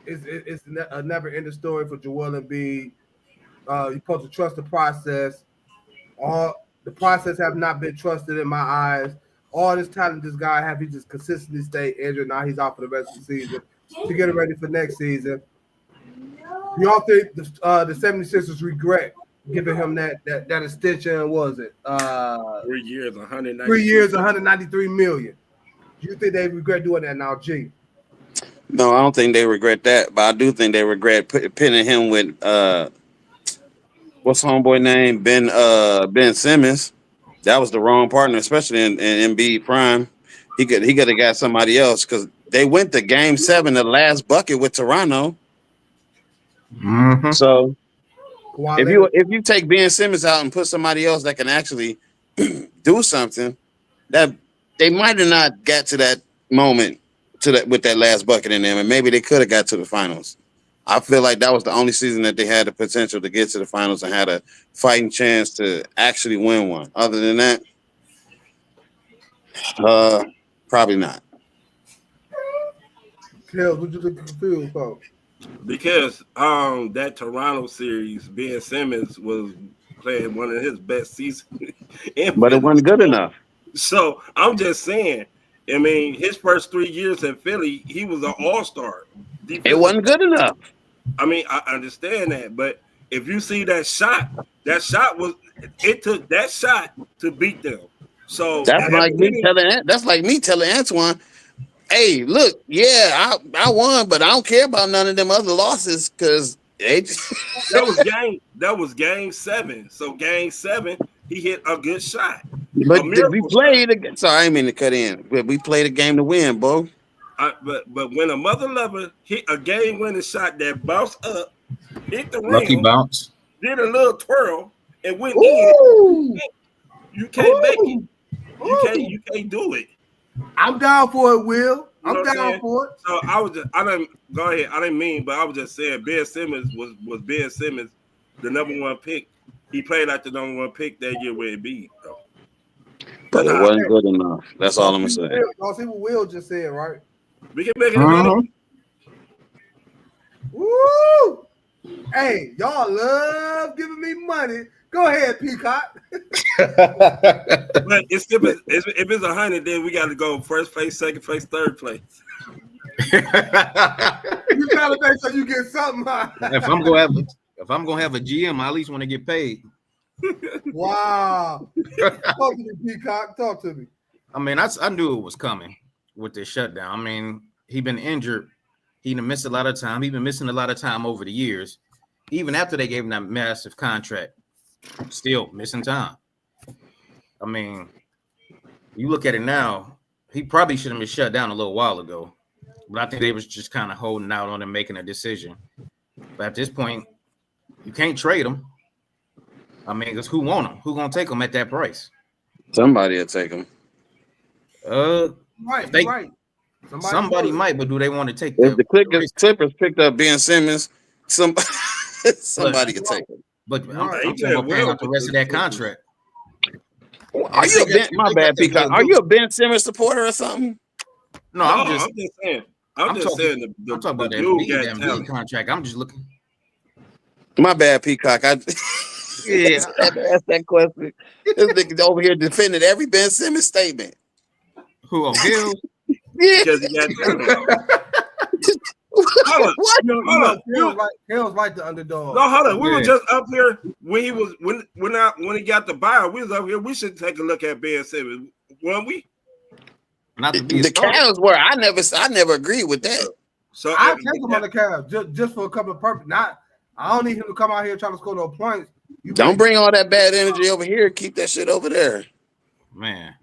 it's a never-ending story for Joel Embiid. You're supposed to trust the process. The process have not been trusted in my eyes. All this talent this guy have, he just consistently stayed injured. Now he's out for the rest of the season to get ready for next season. Y'all think the 76ers regret giving him that extension? Was it 3 years, 193. 3 years, 193 million? Do you think they regret doing that now, G? No, I don't think they regret that, but I do think they regret pinning him with what's homeboy name? Ben Simmons. That was the wrong partner, especially in Embiid prime. He could have got somebody else because they went to Game 7, the last bucket with Toronto. Mm-hmm. So if you take Ben Simmons out and put somebody else that can actually do something, that they might have not got to that moment with that last bucket in them, and maybe they could have got to the finals. I feel like that was the only season that they had the potential to get to the finals and had a fighting chance to actually win one. Other than that, probably not. Kels, what you think confused for? Because that Toronto series, Ben Simmons was playing one of his best seasons. But it wasn't good enough. So I'm just saying, I mean, his first 3 years in Philly, he was an all-star. It wasn't good enough. I mean, I understand that, but if you see that shot it took that shot to beat them. So that's like me telling Antoine, hey, look, yeah, I won, but I don't care about none of them other losses because that was game 7. So game 7, he hit a good shot. But we played again. Sorry, I didn't mean to cut in. But we played a game to win, bro. But when a mother lover hit a game-winning shot that bounced up, hit the lucky rim, bounce, did a little twirl, and went in, you can't make it. You can't do it. I'm down for it, Will. You know I'm down for it. So I didn't mean, but I was just saying Ben Simmons was Ben Simmons, the number 1 pick. He played like the number 1 pick that year with Embiid, though. But it wasn't good enough. That's all I'm gonna say. Y'all see what Will just said, right? We can make it money. Woo! Hey, y'all love giving me money. Go ahead, Peacock. But if it's 100, then we got to go first place, second place, third place. You gotta make sure you get something. If I'm gonna have a GM, I at least want to get paid. Wow. Talk to me, Peacock. Talk to me. I mean, I knew it was coming with this shutdown. I mean, he been injured. He done missed a lot of time. He been missing a lot of time over the years. Even after they gave him that massive contract, still missing time. I mean, you look at it now, he probably should have been shut down a little while ago. But I think they was just kind of holding out on him making a decision. But at this point, you can't trade him. I mean, because who want him? Who gonna take him at that price? Somebody will take him. Right. Somebody might, but do they want to take if the Clippers picked up Ben Simmons? Somebody will take him. But I'm talking about paying out the rest of that contract. Are you my bad, Peacock? Are you a Ben Simmons supporter or something? No, I'm just saying. I'm talking about that Embiid contract. I'm just looking. My bad, Peacock. I had to ask that question. This nigga over here defending every Ben Simmons statement. Who on Bills? Yeah. Hell's like the underdog. No, hold on. We were just up here when he got the buyout. We was up here. We should take a look at Ben Simmons, weren't we? Not to be the Cavs were. I never agreed with that. So I take him on the Cavs just for a couple of purposes. I don't need him to come out here trying to score no points. Don't bring all that bad energy over here. Keep that shit over there, man.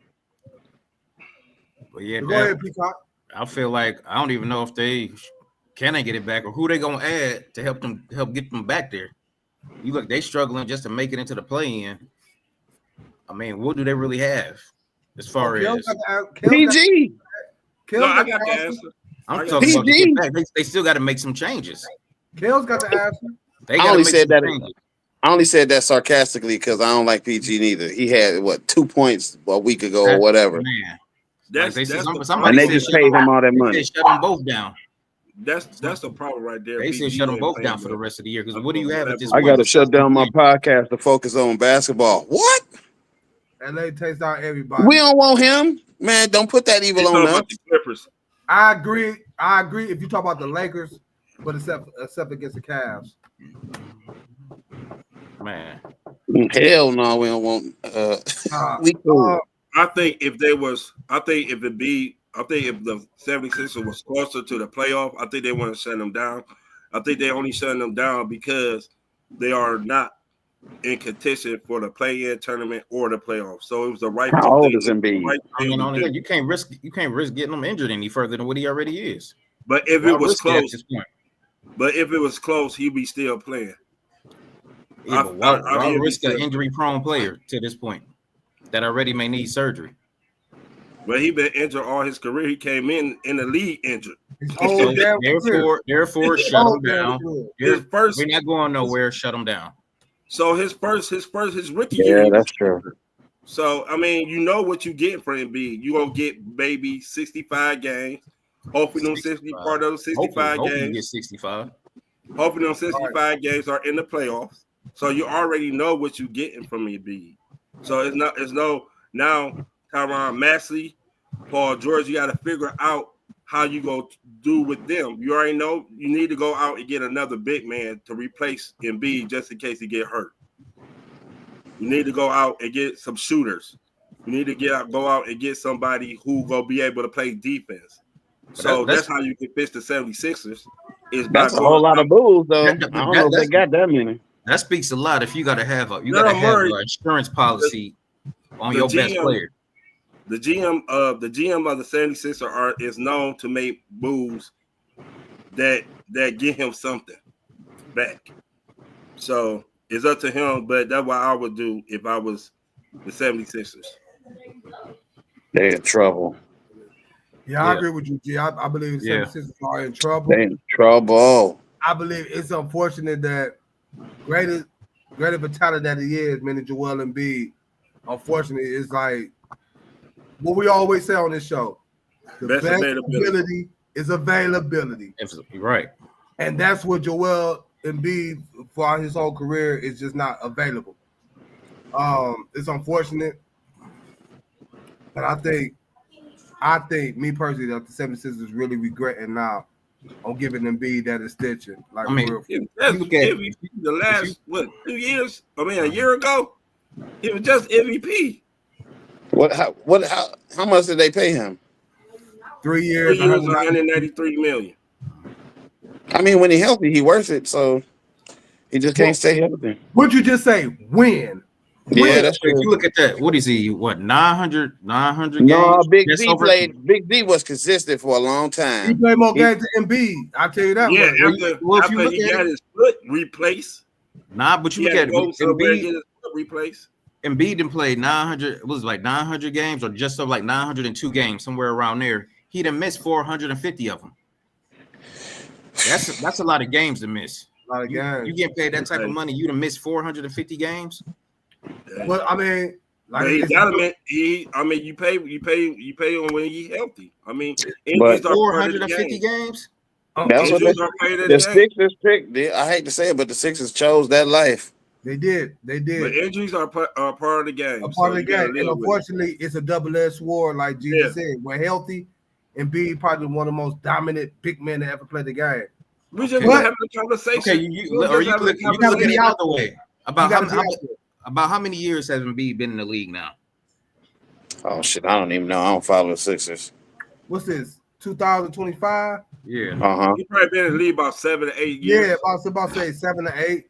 But yeah, go ahead, Peacock. I feel like I don't even know if they Can they get it back, or who they gonna add to help get them back there? You look, they struggling just to make it into the play-in. I mean, what do they really have as far as PG? No, I got the answer. I'm talking about to get back. They still got to make some changes. Kale's got the answer. They got to make some changes. I only said that sarcastically because I don't like PG neither. He had 2 points a week ago or whatever. Man, and they just paid him all that money. Shut them both down. That's the problem right there. They said shut them both down for the rest of the year. Because what do you have at this point? I got to shut down my podcast to focus on basketball. What? LA takes down everybody. We don't want him, man. Don't put that evil on us. Clippers. I agree. If you talk about the Lakers, but except against the Cavs. Man, hell no, we don't want. We cool. I think if the 76ers was closer to the playoff, I think they want to shut them down. I think they only shutting them down because they are not in contention for the play-in tournament or the playoffs. So it was the right. How old is Embiid? You can't risk getting him injured any further than what he already is. But if it was close, he'd be still playing. Yeah, why risk an injury-prone player to this point that already may need surgery? Well, he been injured all his career. He came in the league injured. So therefore, shut him down. We're not going nowhere. Shut him down. So his rookie year. Yeah, that's true. So I mean, you know what you get for Embiid. You gonna get maybe 65 games. Hopefully, them 65 games. You get 65. Hopefully, them 65 games are in the playoffs. So you already know what you're getting from Embiid. So it's no now Tyronn Maxey, Paul George. You got to figure out how you go do with them. You already know you need to go out and get another big man to replace Embiid just in case he get hurt. You need to go out and get some shooters. You need to go out and get somebody who will be able to play defense. So that's how you can fix the 76ers. That's a whole lot of bulls, though. I don't know if they got that many. That speaks a lot. If you got to have an insurance policy on your best player. The GM of the 76ers is known to make moves that get him something back. So it's up to him, but that's what I would do if I was the 76ers. They're in trouble. Yeah, I agree with you, G. I believe the 76ers are in trouble. They're in trouble. I believe it's unfortunate that greater of a talent that he is, meaning Joel Embiid, unfortunately, it's like what we always say on this show. The best availability is availability. Right. And that's what Joel Embiid for his whole career is just not available. It's unfortunate. But I think me personally that the 76ers is really regretting now on giving Embiid that extension. Like, I mean, the last 2 years? I mean, a year ago, he was just MVP. How much did they pay him? 3 years, 183 million. I mean, when he's healthy, he worth it. So he just can't stay healthy. What'd you just say? Win. Yeah, that's true. If you look at that, what is he? What 900 games? No, Big D was consistent for a long time. He played more games than Embiid. I'll tell you that. Yeah, after he got his foot replaced. But you look at Embiid. Replaced. Embiid didn't play 900. It was like 900 games, or just over like 902 games, somewhere around there. He done missed 450 of them. That's a lot of games to miss. A lot of games. You get paid that type of money, you done missed 450 games. Well, I mean, you pay him when he's healthy. I mean, 450 games. That's what the Sixers picked. I hate to say it, but the Sixers chose that life. They did. But injuries are part of the game. And unfortunately, it's a double-edged sword, like Jesus said. We're healthy, and B probably one of the most dominant big men to ever play the game. We just having a conversation. Okay, you look at it the other way. About how many years has Embiid been in the league now? Oh shit, I don't even know. I don't follow the Sixers. What's this? 2025? Yeah. He probably been in the league about 7 to 8 years. Yeah, about say 7 to 8.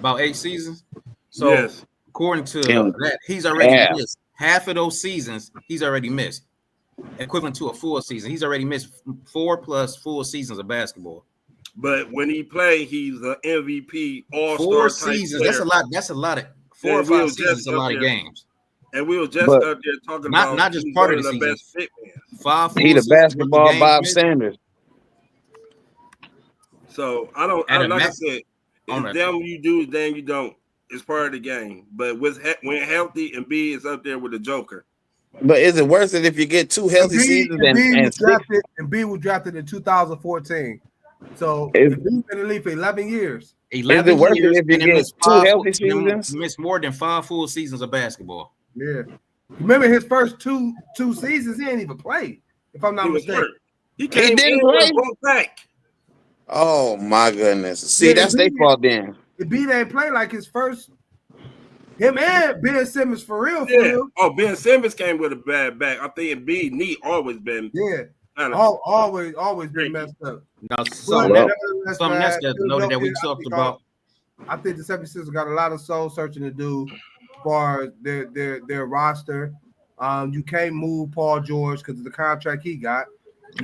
About 8 seasons. So according to that, he's already missed half of those seasons. He's already missed. equivalent to a full season. He's already missed 4+ full seasons of basketball. But when he play, he's an MVP, Four all-star type seasons. player. That's a lot of 4 or 5 seasons. Is a lot of games. And we were just up there talking about not just part of the season. Best fit man. 5 full He the seasons basketball Bob Sanders. So I don't. Like I said, damn you do, damn you don't. It's part of the game. But when healthy, and B is up there with the Joker. But is it worth it if you get 2 healthy seasons and B was drafted in 2014? So he's been in the league for 11 years. 11 is it worth years it if you get 2 healthy seasons? Missed more than 5 full seasons of basketball. Yeah. Remember his first two seasons, he ain't even played. If I'm not mistaken, he didn't play. Oh my goodness! See, that's their fault then. The B didn't play like his first. Him and Ben Simmons for real. Oh, Ben Simmons came with a bad back. I think B knee always been. Yeah. Always been messed up. Now, something that's noted that we talked about. I think the 76ers got a lot of soul searching to do for their roster. You can't move Paul George because of the contract he got.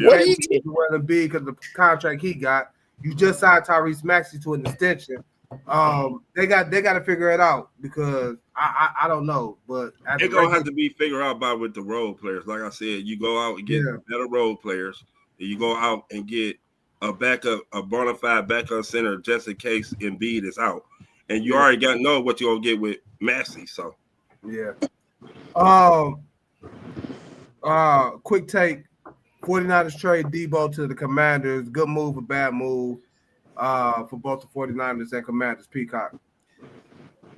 What do you get? Because of the contract he got. You just signed Tyrese Maxey to an extension. They got to figure it out because I don't know, but it's gonna have to be figured out by with the role players. Like I said, you go out and get better role players. And you go out and get a bona fide backup center just in case Embiid is out, and you already got to know what you're gonna get with Maxey. So yeah. Quick take: 49ers trade Debo to the Commanders. Good move or bad move? For both the 49ers and Commanders. Peacock.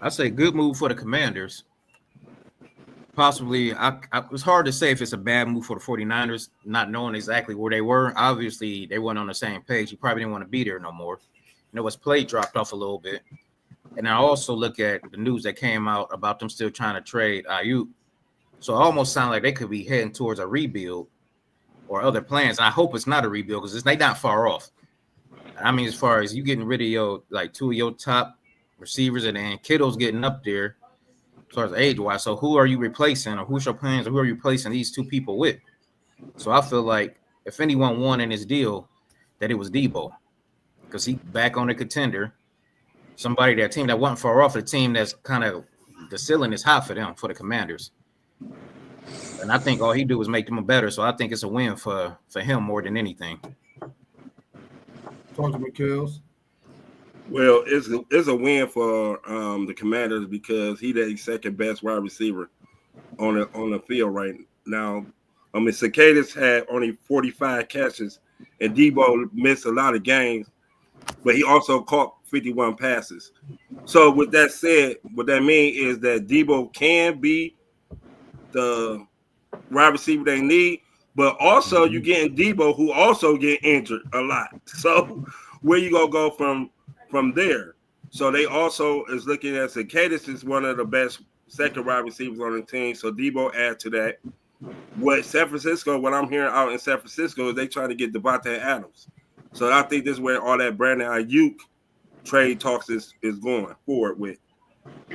I say good move for the Commanders. Possibly, it's hard to say if it's a bad move for the 49ers, not knowing exactly where they were. Obviously, they weren't on the same page. You probably didn't want to be there no more. His play dropped off a little bit. And I also look at the news that came out about them still trying to trade Ayuk. So it almost sounds like they could be heading towards a rebuild or other plans. And I hope it's not a rebuild because they're not far off. I mean, as far as you getting rid of 2 of your top receivers and then Kittle's getting up there as far as age-wise. So who are you replacing or who's your plans or who are you replacing these 2 people with? So I feel like if anyone won in this deal, that it was Debo because he back on the contender. Somebody, that team that wasn't far off, a team that's kind of the ceiling is high for them, for the Commanders. And I think all he do is make them better. So I think it's a win for him more than anything. Talk to me, Kills. Well, it's a win for the Commanders because he's the second best wide receiver on the field right now. I mean, Cicadas had only 45 catches, and Debo missed a lot of games, but he also caught 51 passes. So with that said, what that means is that Debo can be the wide receiver they need, but also you getting Debo who also get injured a lot. So where you gonna go from there? So they also is looking at Cicadas is one of the best second wide receivers on the team. So Debo add to that. What I'm hearing out in San Francisco is they trying to get Devontae Adams. So I think this is where all that Brandon Ayuk trade talks is going forward with.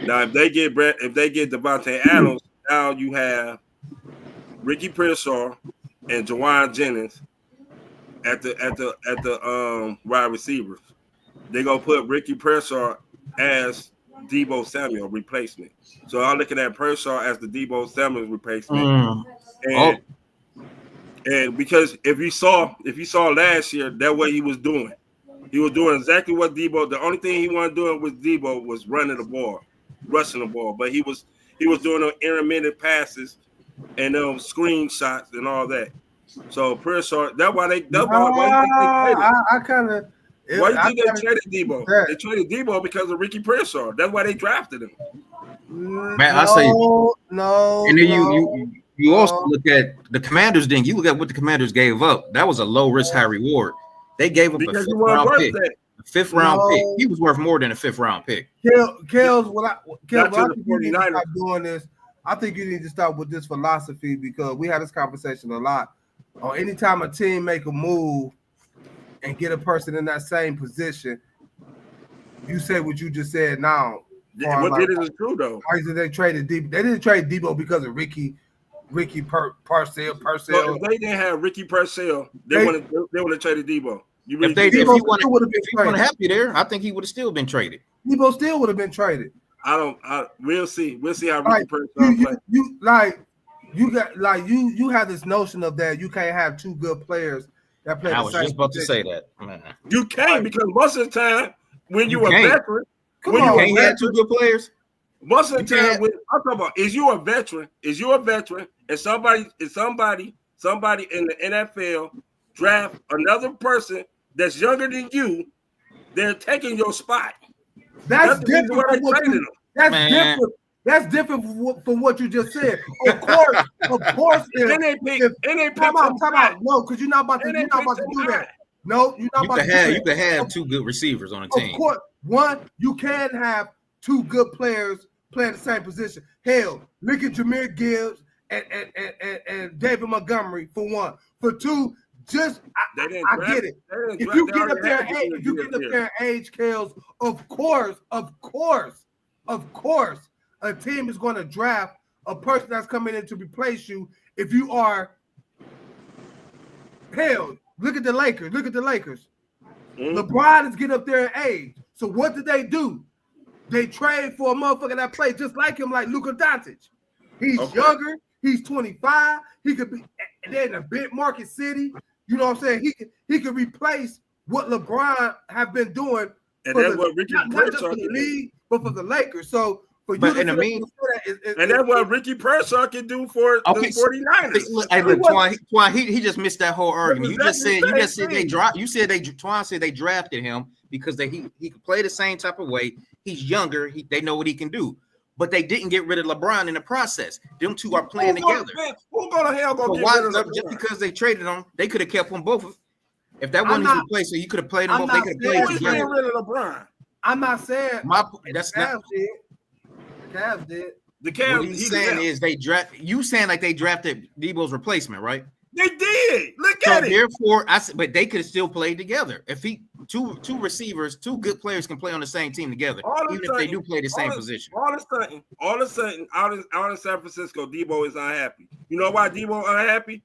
Now if they get Devontae Adams, now you have Ricky Pearsall and Jawan Jennings at the wide receivers. They gonna put Ricky Pearsall as Debo Samuel replacement. So I'm looking at Pearsall as the Debo Samuel replacement. And because if you saw last year, that what he was doing. He was doing exactly what Debo. The only thing he wasn't doing with Debo was running the ball, rushing the ball. But he was doing those intermittent passes and screen shots and all that. So Pearsall, that's why they traded. Why you think they traded Debo? They traded Debo because of Ricky Pearsall. That's why they drafted him. Man, I say no. And then you also look at the Commanders. Then you look at what the Commanders gave up. That was a low risk, high reward. They gave up because a 5th round pick. A 5th round pick. He was worth more than a 5th round pick. Kels, I think you need to stop doing this. I think you need to start with this philosophy because we had this conversation a lot. Or anytime a team make a move and get a person in that same position, you say what you just said now. What did it is true though. They traded Debo. They didn't trade Debo because of Ricky Ricky Purcell. So if they didn't have Ricky Purcell, they would have traded Debo. You really if he would have happy there, I think he would have still been traded. Debo still would have been traded. We'll see. We'll see how Ricky Purcell plays. You have this notion of that you can't have two good players that play. I was just about to say that. Man. You can't because most of the time when you a veteran, you can't have two good players. Most of the time, I'm talking about is you a veteran, and somebody in the NFL draft another person that's younger than you, they're taking your spot. That's different. That's different from what you just said. Of course. Come on. No, because you're not about to do that. No, you're not about to do that. You can have two good receivers on a team. Of course, one, you can have two good players playing the same position. Hell, look at Jahmyr Gibbs and David Montgomery for one. For two, I get it. If you get up there and age, Kales, of course, a team is going to draft a person that's coming in to replace you. If you are, hell, look at the Lakers. Mm-hmm. LeBron is getting up there in age. So what did they do? They trade for a motherfucker that plays just like him, like Luka Doncic. He's younger. He's 25. He could be. They're in a big market city. You know what I'm saying? He could replace what LeBron have been doing. And that's what Ricky not just for the league, but for the Lakers. So for but you in the mean, and that's what Ricky Purcell can do for the 49ers. Hey, look, Twine, he just missed that whole argument. You just said they dropped. You said Twine said they drafted him because he could play the same type of way. He's younger. They know what he can do. But they didn't get rid of LeBron in the process. Them two are playing together. Who go to hell go get rid of LeBron? Just because they traded him, they could have kept them both. If that wasn't his replacement, you could have played them both. They could have played together. Getting rid of LeBron. I'm not saying that's not. Cavs did. The Cavs. What he's saying is they draft. You saying like they drafted Debo's replacement, right? They did. Look at it. Therefore, but they could have still played together. If two receivers, two good players can play on the same team together, even if they do play the same position. All of a sudden, out in San Francisco, Debo is unhappy. You know why Debo unhappy?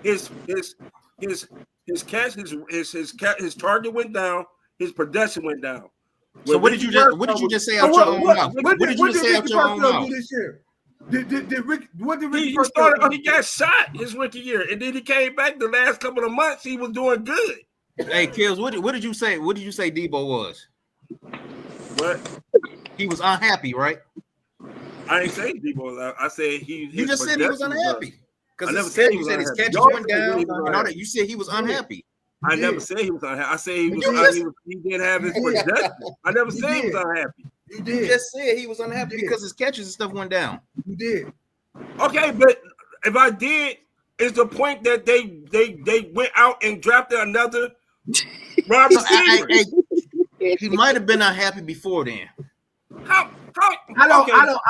His catch, his target went down. His production went down. So what did you just say out your own mouth? What did you say out your own mouth? What did Ricky Purcell? He got shot his rookie year, and then he came back the last couple of months. He was doing good. Hey, Kills, what did you say? What did you say Debo was? What? He was unhappy, right? I ain't saying Debo. I said he. You just said he was unhappy. Because I never said he was his unhappy. catches went down and all that. You said he was unhappy. I never said he was unhappy. I said he did have his production. I never said he was unhappy. You did. You just said he was unhappy because his catches and stuff went down. You did. Okay, but if I did, is the point that they went out and drafted another wide receiver? He might have been unhappy before then. How? I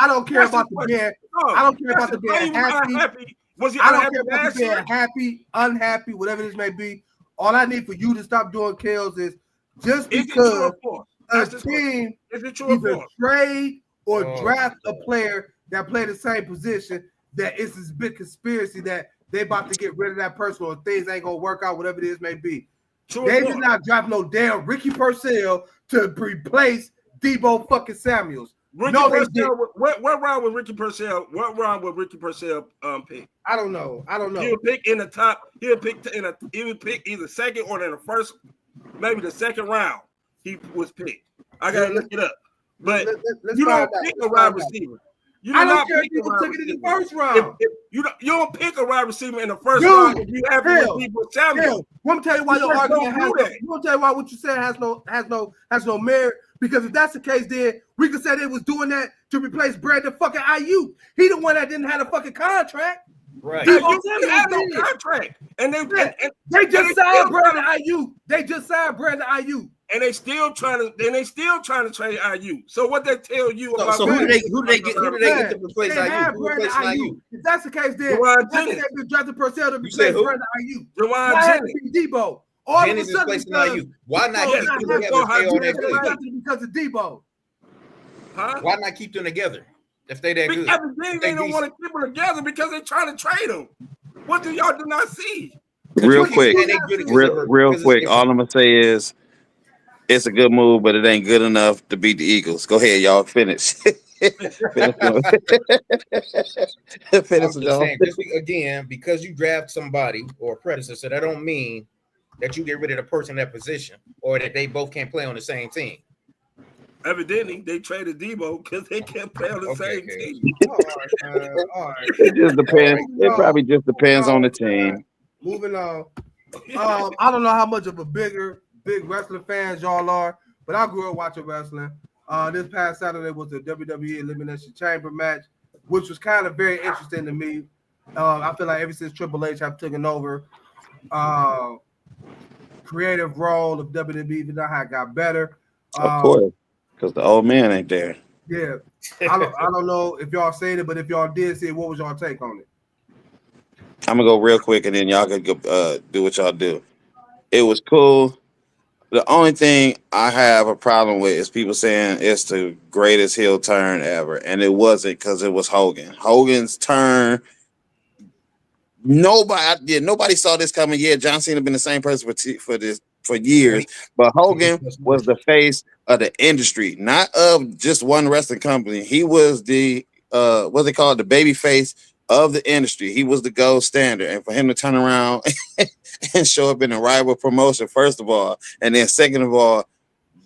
don't care about the being. I don't care about the being happy. Was he I don't unhappy care about the being happy, unhappy, whatever this may be. All I need for you to stop doing kills is just because a team either trade or draft a player that play the same position, that it's this big conspiracy that they about to get rid of that person or things ain't gonna work out, whatever it is may be. They did not draft no damn Ricky Purcell to replace Debo fucking Samuels. What round with Ricky Purcell? What round would Ricky Purcell pick? I don't know. He'll pick in the top. He would pick either second or in the first, maybe the second round. He was picked. I gotta look it up. But you don't pick a wide receiver. I don't care if you took it in the first round. You don't pick a wide receiver in the first round if you have Debo Samuel. Let me tell you why your argument has no. I'm gonna tell you why what you said has no merit. Because if that's the case, then we could say they was doing that to replace Brandon fucking Ayuk. He the one that didn't have a fucking contract. Right. You didn't have no contract. And they just signed Brandon Ayuk. They just signed Brandon Ayuk. And they still trying to trade Ayuk. So what they tell you about? So who do they get to replace Ayuk? If that's the case, then they drafted Purcell to replace Brandon Ayuk. Why Debo? Jennings is replacing Ayuk. Why not keep them together? Because of Debo. Huh? Why not keep them together? If they that good. Evidently, they don't want to keep them together because they're trying to trade them. What do y'all do not see? Real quick. All I'm gonna say is it's a good move, but it ain't good enough to beat the Eagles. Go ahead, y'all. Finish. Finish. I'm just saying, again, because you draft somebody or a predecessor, that don't mean that you get rid of the person in that position or that they both can't play on the same team. Evidently, they traded Debo because they can't play on the same team. All right. It just depends. It probably just depends on the team. Moving on. I don't know how much of a big wrestling fans y'all are, but I grew up watching wrestling. This past Saturday was the WWE Elimination Chamber match, which was kind of very interesting to me. I feel like ever since Triple H have taken over creative role of WWE, you know how it got better. Of course, because the old man ain't there. Yeah, I don't know if y'all seen it, but if y'all did see it, what was y'all take on it? I'm gonna go real quick, and then y'all can go, do what y'all do. It was cool. The only thing I have a problem with is people saying it's the greatest heel turn ever, and it wasn't because it was Hogan. Hogan's turn. Nobody saw this coming. Yeah, John Cena been the same person for years, but Hogan was the face of the industry, not of just one wrestling company. He was the what they call it, the baby face of the industry. He was the gold standard, and for him to turn around and show up in a rival promotion, first of all, and then second of all,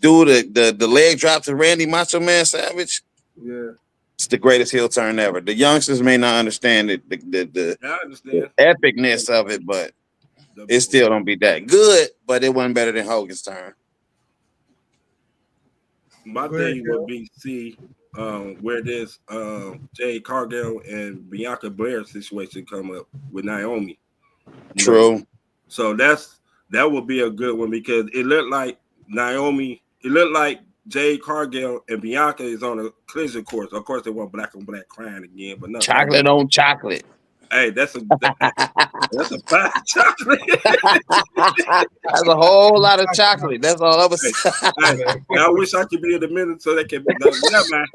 do the leg drop to Randy Macho Man Savage. Yeah. It's the greatest heel turn ever. The youngsters may not understand it, the epicness of it, but it still don't be that good. But it wasn't better than Hogan's turn. My thing would be where this Jade Cargill and Bianca Belair situation come up with Naomi. True. So that would be a good one because it looked like Naomi. It looked like Jade Cargill and Bianca is on a collision course. Of course, they want black on black crying again, but no chocolate on chocolate. Hey, that's a fine chocolate. That's a whole lot of chocolate. That's all I was saying. I wish I could be in the middle so they can. Yeah, man.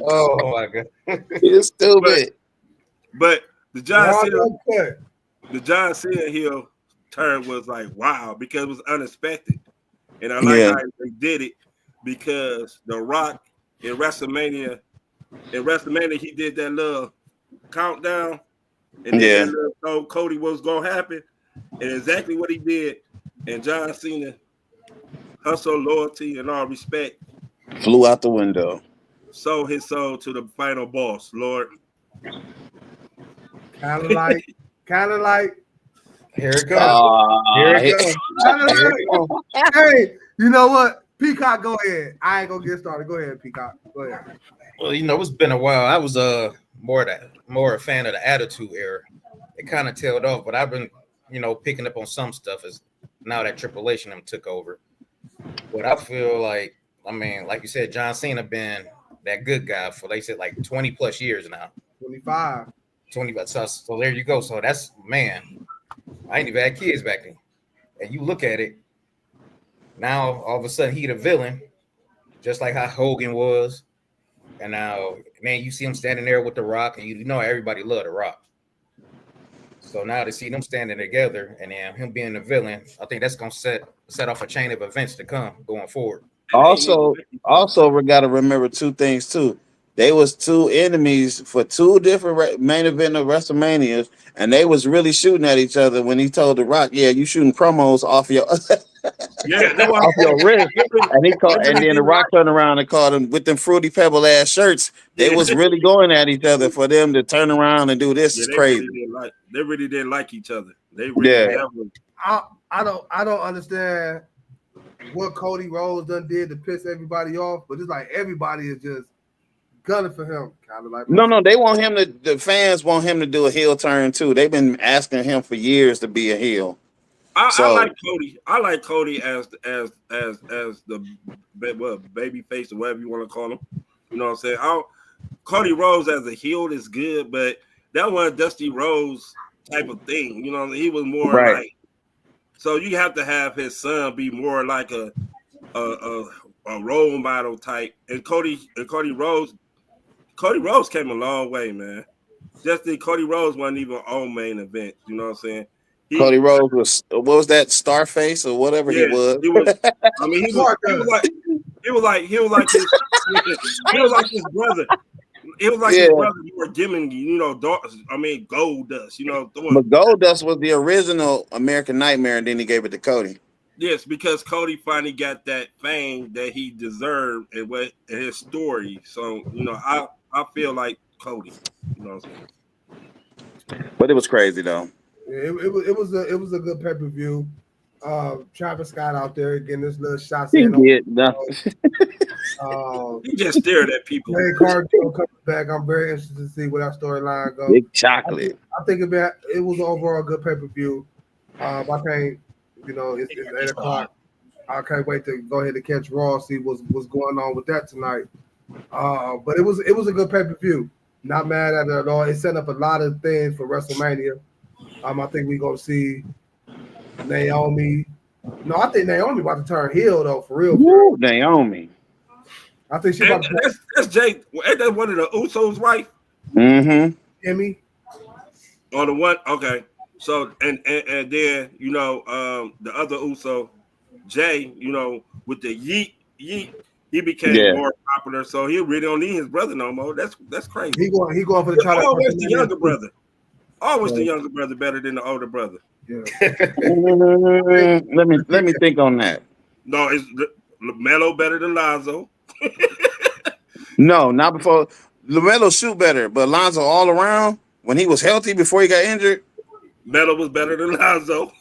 Oh my god, you're stupid. But the John Cena heel turn was like wow because it was unexpected, and I like how they did it because The Rock in WrestleMania he did that little countdown, and then told Cody what was gonna happen, and exactly what he did, and John Cena, hustle, loyalty, and all respect, flew out the window. Sold his soul to the final boss, Lord. Kind of like. Here it goes. Here it goes. Hey, you know what? Peacock, go ahead. I ain't gonna get started. Go ahead, Peacock. Go ahead. Well, it's been a while. I was more a fan of the Attitude Era. It kind of tailed off, but I've been picking up on some stuff as now that Triple H and them took over. But I feel like, like you said, John Cena been that good guy for they said like 20 plus years now. 25. So there you go. So that's I ain't even had kids back then. And you look at it now, all of a sudden he the villain, just like how Hogan was. And now, man, you see him standing there with The Rock, and you know everybody loved The Rock. So now to see them standing together and then him being the villain, I think that's gonna set off a chain of events to come going forward. Also, we got to remember two things too. They was two enemies for two different main event of WrestleManias, and they was really shooting at each other when he told The Rock, "Yeah, you shooting promos off your off your wrist." And then The Rock turned around and called him with them Fruity Pebble ass shirts. They was really going at each other. For them to turn around and do this is crazy. They really didn't like each other. They really I don't understand what Cody Rhodes done did to piss everybody off, but it's like everybody is just gunning for him, kind of like. No, they want him to. The fans want him to do a heel turn too. They've been asking him for years to be a heel. I like Cody. I like Cody as the baby face or whatever you want to call him. You know what I'm saying? Cody Rhodes as a heel is good, but that wasn't Dusty Rhodes type of thing. You know, he was more like. So you have to have his son be more like a a role model type, and Cody Rhodes came a long way, man. Just that Cody Rhodes wasn't even on main event. You know what I'm saying? Cody Rhodes was what was that, Starface or whatever he Yeah, was? he was. I mean, he was like his he was like his brother. It was like Yeah. his brother were giving, gold dust, throwing. But Goldust was the original American Nightmare, and then he gave it to Cody. Yes, because Cody finally got that fame that he deserved and what his story. So, I feel like Cody. You know what I'm saying? But it was crazy though. It was a good pay-per-view. Travis Scott out there getting this little shot. He did nothing. He just stared at people. Hey, Cardio coming back. I'm very interested to see where that storyline goes. Big chocolate. I think it was overall a good pay-per-view. I can't, it's 8:00. I can't wait to go ahead and catch Raw, see what's going on with that tonight. But it was a good pay-per-view. Not mad at it at all. It set up a lot of things for WrestleMania. I think we're gonna see Naomi. No, I think Naomi about to turn heel though, for real. Woo, Naomi. I think she about to that's Jay. Ain't that one of the Usos' wife? Mm-hmm. Emmy. Or the one, okay. So and then the other Uso, Jay, with the yeet, he became more popular. So he really don't need his brother no more. That's crazy. He going for the try. Always the younger brother. Always the younger brother better than the older brother. Yeah. Let me think on that. No, it's Melo better than Lonzo. No, not before. LaMelo shoot better, but Lonzo all around when he was healthy before he got injured. Melo was better than Lonzo.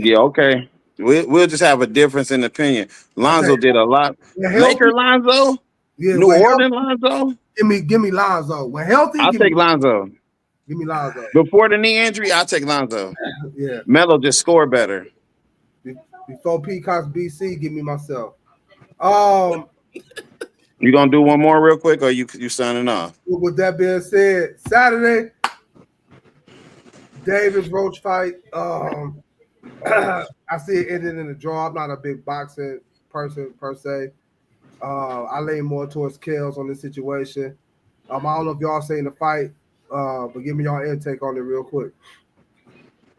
Yeah, okay. We'll just have a difference in opinion. Lonzo did a lot. Laker Lonzo, New Orleans Lonzo. Give me Lonzo. When healthy, I'll take Lonzo. Give me Lonzo. Before the knee injury, I'll take Lonzo. Yeah. Melo just scored better. Before Peacock's BC, give me myself. You gonna do one more real quick, or you signing off? With that being said, Saturday, Davis Roach fight. I see it ending in a draw. I'm not a big boxing person per se. I lean more towards Kels on this situation. I don't know if y'all seen the fight, but give me y'all intake on it real quick.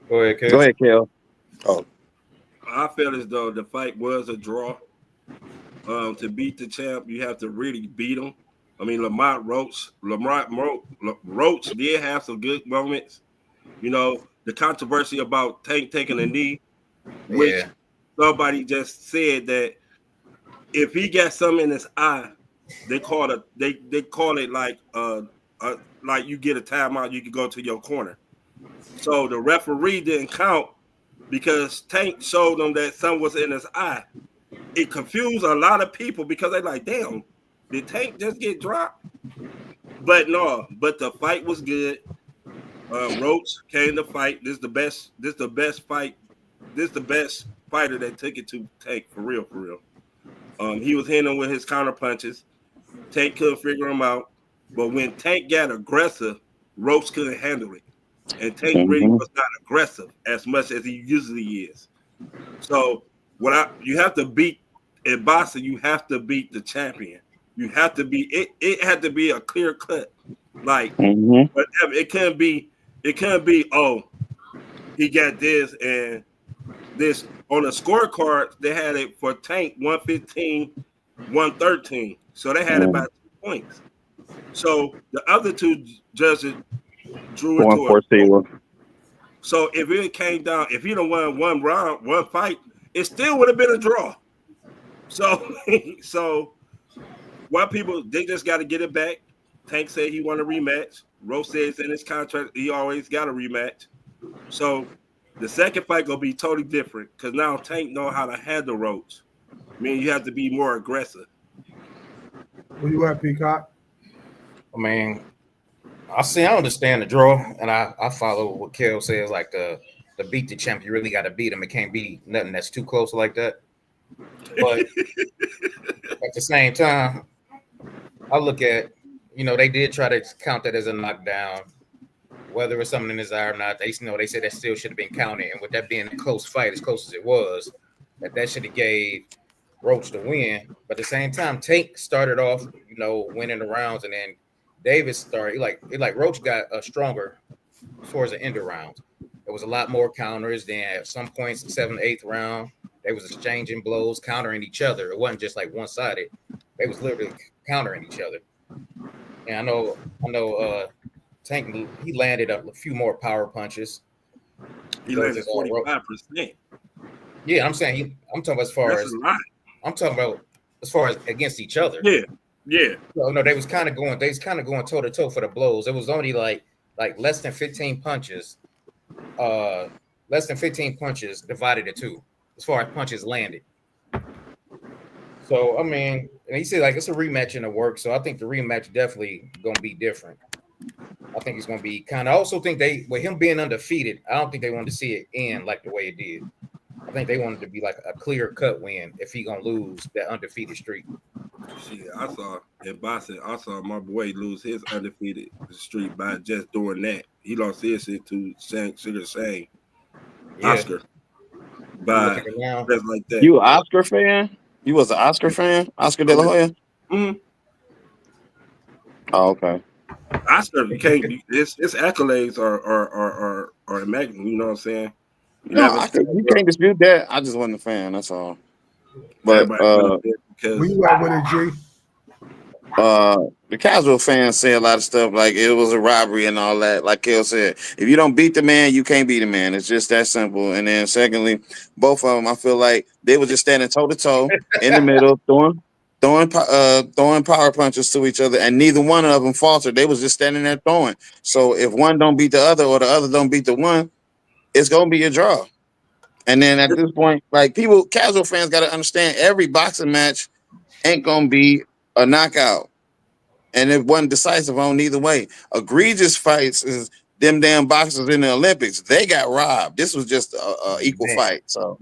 Go ahead, Kel. Go ahead, Kel. Oh, I feel as though the fight was a draw. To beat the champ, you have to really beat him. I mean, Lamont Roach did have some good moments. The controversy about Tank taking a knee, which somebody just said that if he got something in his eye, they call it like you get a timeout, you can go to your corner. So the referee didn't count because Tank showed them that something was in his eye. It confused a lot of people because they're like, damn, did Tank just get dropped? But no, the fight was good. Roach came to fight. This is the best fight. This is the best fighter that took it to Tank for real. He was hitting him with his counter punches. Tank couldn't figure him out. But when Tank got aggressive, Roach couldn't handle it. And Tank really was not aggressive as much as he usually is. So you have to beat in boxing, you have to beat the champion. You have to be it had to be a clear cut. Like whatever. It can't be, oh, he got this and this. On the scorecard, they had it for Tank 115, 113. So they had it by 2 points. So the other two judges drew it to a. So if it came down, if he'd have won one round, one fight, it still would have been a draw. So why people, they just got to get it back. Tank said he want a rematch. Roach says in his contract he always got a rematch. So the second fight gonna be totally different because now Tank know how to handle Roach. I mean, you have to be more aggressive. Where you at, Peacock? I mean, I understand the draw, and I follow what Kel says. Like the beat the champ, you really got to beat him. It can't be nothing that's too close like that. But at the same time, I look at, they did try to count that as a knockdown, whether it's something in his eye or not. They said that still should have been counted, and with that being a close fight, as close as it was, that should have gave Roach to win. But at the same time, Tank started off, winning the rounds, and then Davis started. Like Roach got stronger towards the end of rounds. There was a lot more counters. Then at some points, the 7th, 8th round, they was exchanging blows, countering each other. It wasn't just like one sided. They was literally countering each other. And I know. Tank, he landed a few more power punches. He landed 45%. Yeah, I'm saying I'm talking about as far as I'm talking about as far as against each other. Yeah. No, they was kind of going toe to toe for the blows. It was only like less than 15 punches. Less than 15 punches divided into two as far as punches landed. So I mean, and he said like it's a rematch in the works. So I think the rematch definitely gonna be different. I think it's going to be kind of. I also think with him being undefeated, I don't think they wanted to see it end like the way it did. I think they wanted to be like a clear cut win if he going to lose that undefeated streak. Shit, I saw in boxing, I saw my boy lose his undefeated streak by just doing that. He lost his shit to Sugar Shane, Oscar. By just like that. You an Oscar fan? You was an Oscar fan? Oscar De La Hoya? Mm-hmm. Oh, okay. Oscar can't be his accolades are immaculate, you know what I'm saying? You can't dispute that. I just wasn't a fan, that's all. But where you at with it, G? The casual fans say a lot of stuff like it was a robbery and all that. Like Kel said, if you don't beat the man, you can't beat the man. It's just that simple. And then secondly, both of them, I feel like they were just standing toe to toe in the middle, throwing power punches to each other, and neither one of them faltered. They was just standing there throwing. So if one don't beat the other or the other don't beat the one, it's gonna be a draw. And then at this point, like casual fans got to understand every boxing match ain't gonna be a knockout, and it wasn't decisive on either way. Egregious fights is them damn boxers in the Olympics. They got robbed. This was just a equal fight. So.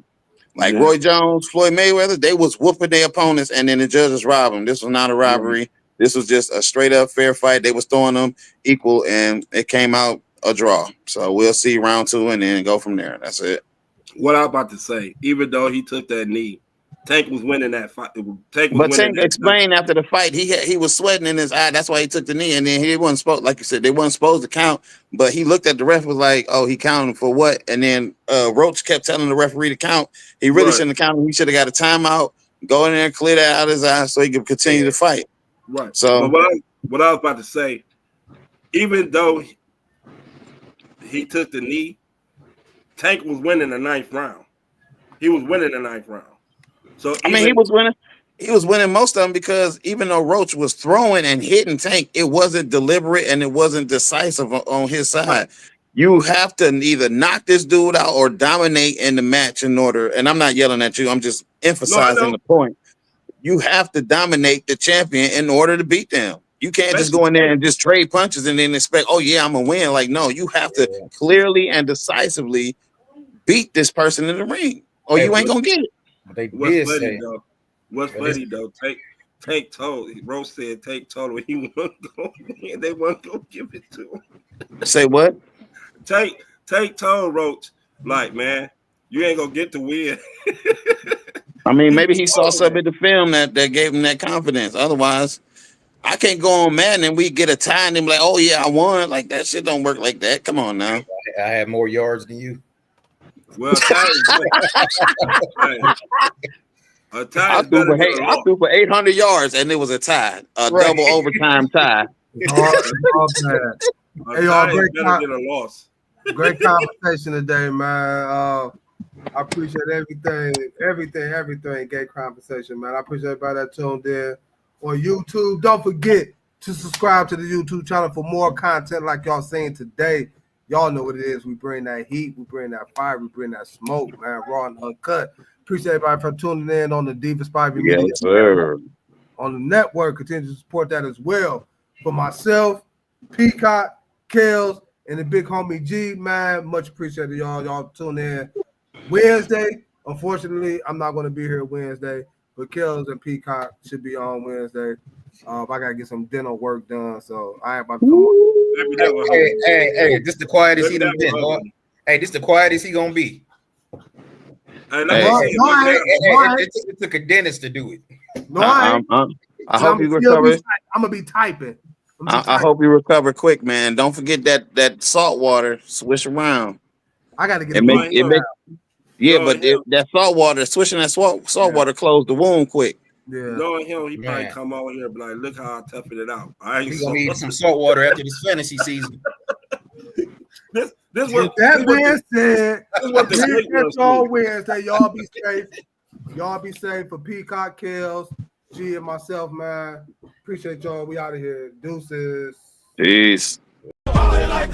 Like Roy Jones, Floyd Mayweather, they was whooping their opponents, and then the judges robbed them. This was not a robbery. This was just a straight up fair fight. They was throwing them equal, and it came out a draw. So we'll see round 2 and then go from there. That's it. What I was about to say, even though he took that knee, Tank was winning that fight. Tank explained after the fight, he was sweating in his eye. That's why he took the knee, and then he wasn't supposed, like you said, they wasn't supposed to count. But he looked at the ref, was like, "Oh, he counted for what?" And then Roach kept telling the referee to count. He really shouldn't have counted. He should have got a timeout, go in there and clear that out of his eyes so he could continue to fight. Right. So but what I was about to say, even though he took the knee, Tank was winning the 9th round. He was winning the 9th round. So I mean, he was winning. He was winning most of them because even though Roach was throwing and hitting Tank, it wasn't deliberate and it wasn't decisive on his side. Right. You have to either knock this dude out or dominate in the match in order. And I'm not yelling at you. I'm just emphasizing the point. You have to dominate the champion in order to beat them. You can't just go in there and just trade punches and then expect, oh yeah, I'm gonna win. Like, no, you have to clearly and decisively beat this person in the ring, or you ain't gonna get it. What's funny though? Tank told Roach said Tank told him he wasn't going to win. They wasn't going to give it to him. Say what? Tank told Roach, like, man, you ain't gonna get to win. I mean, maybe he saw something in the film that gave him that confidence. Otherwise, I can't go on Madden and we get a tie and them like, oh yeah, I won. Like that shit don't work like that. Come on now. I had more yards than you. Well, I threw for 800 yards and it was a tie, double overtime tie. Great conversation today, man. I appreciate everything. Great conversation, man. I appreciate everybody that tuned in on YouTube. Don't forget to subscribe to the YouTube channel for more content like y'all seeing today. Y'all know what it is. We bring that heat, we bring that fire, we bring that smoke, man. Raw and uncut. Appreciate everybody for tuning in on the Diva Spivey Media Network. On the network, continue to support that as well. For myself, Peacock, Kels, and the big homie G, man, much appreciated, y'all. Y'all tune in Wednesday. Unfortunately, I'm not going to be here Wednesday, but Kels and Peacock should be on Wednesday. I got to get some dental work done, so I ain't about to come on. Hey, this the quietest he done been. Hey, this the quietest he gonna be. It took a dentist to do it. No, I hope you recover. I'm gonna be typing. I hope you recover quick, man. Don't forget that salt water. Swish around. I gotta get it. That salt water, swishing that salt water, closed the wound quick. Yeah. Knowing him, he probably come out here and be like, "Look how I toughen it out." He's gonna need some salt water after this fantasy season. This what being said. That's all Wednesday. Y'all be safe. Y'all be safe for Peacock Kills, G and myself, man. Appreciate y'all. We out of here. Deuces. Peace. Like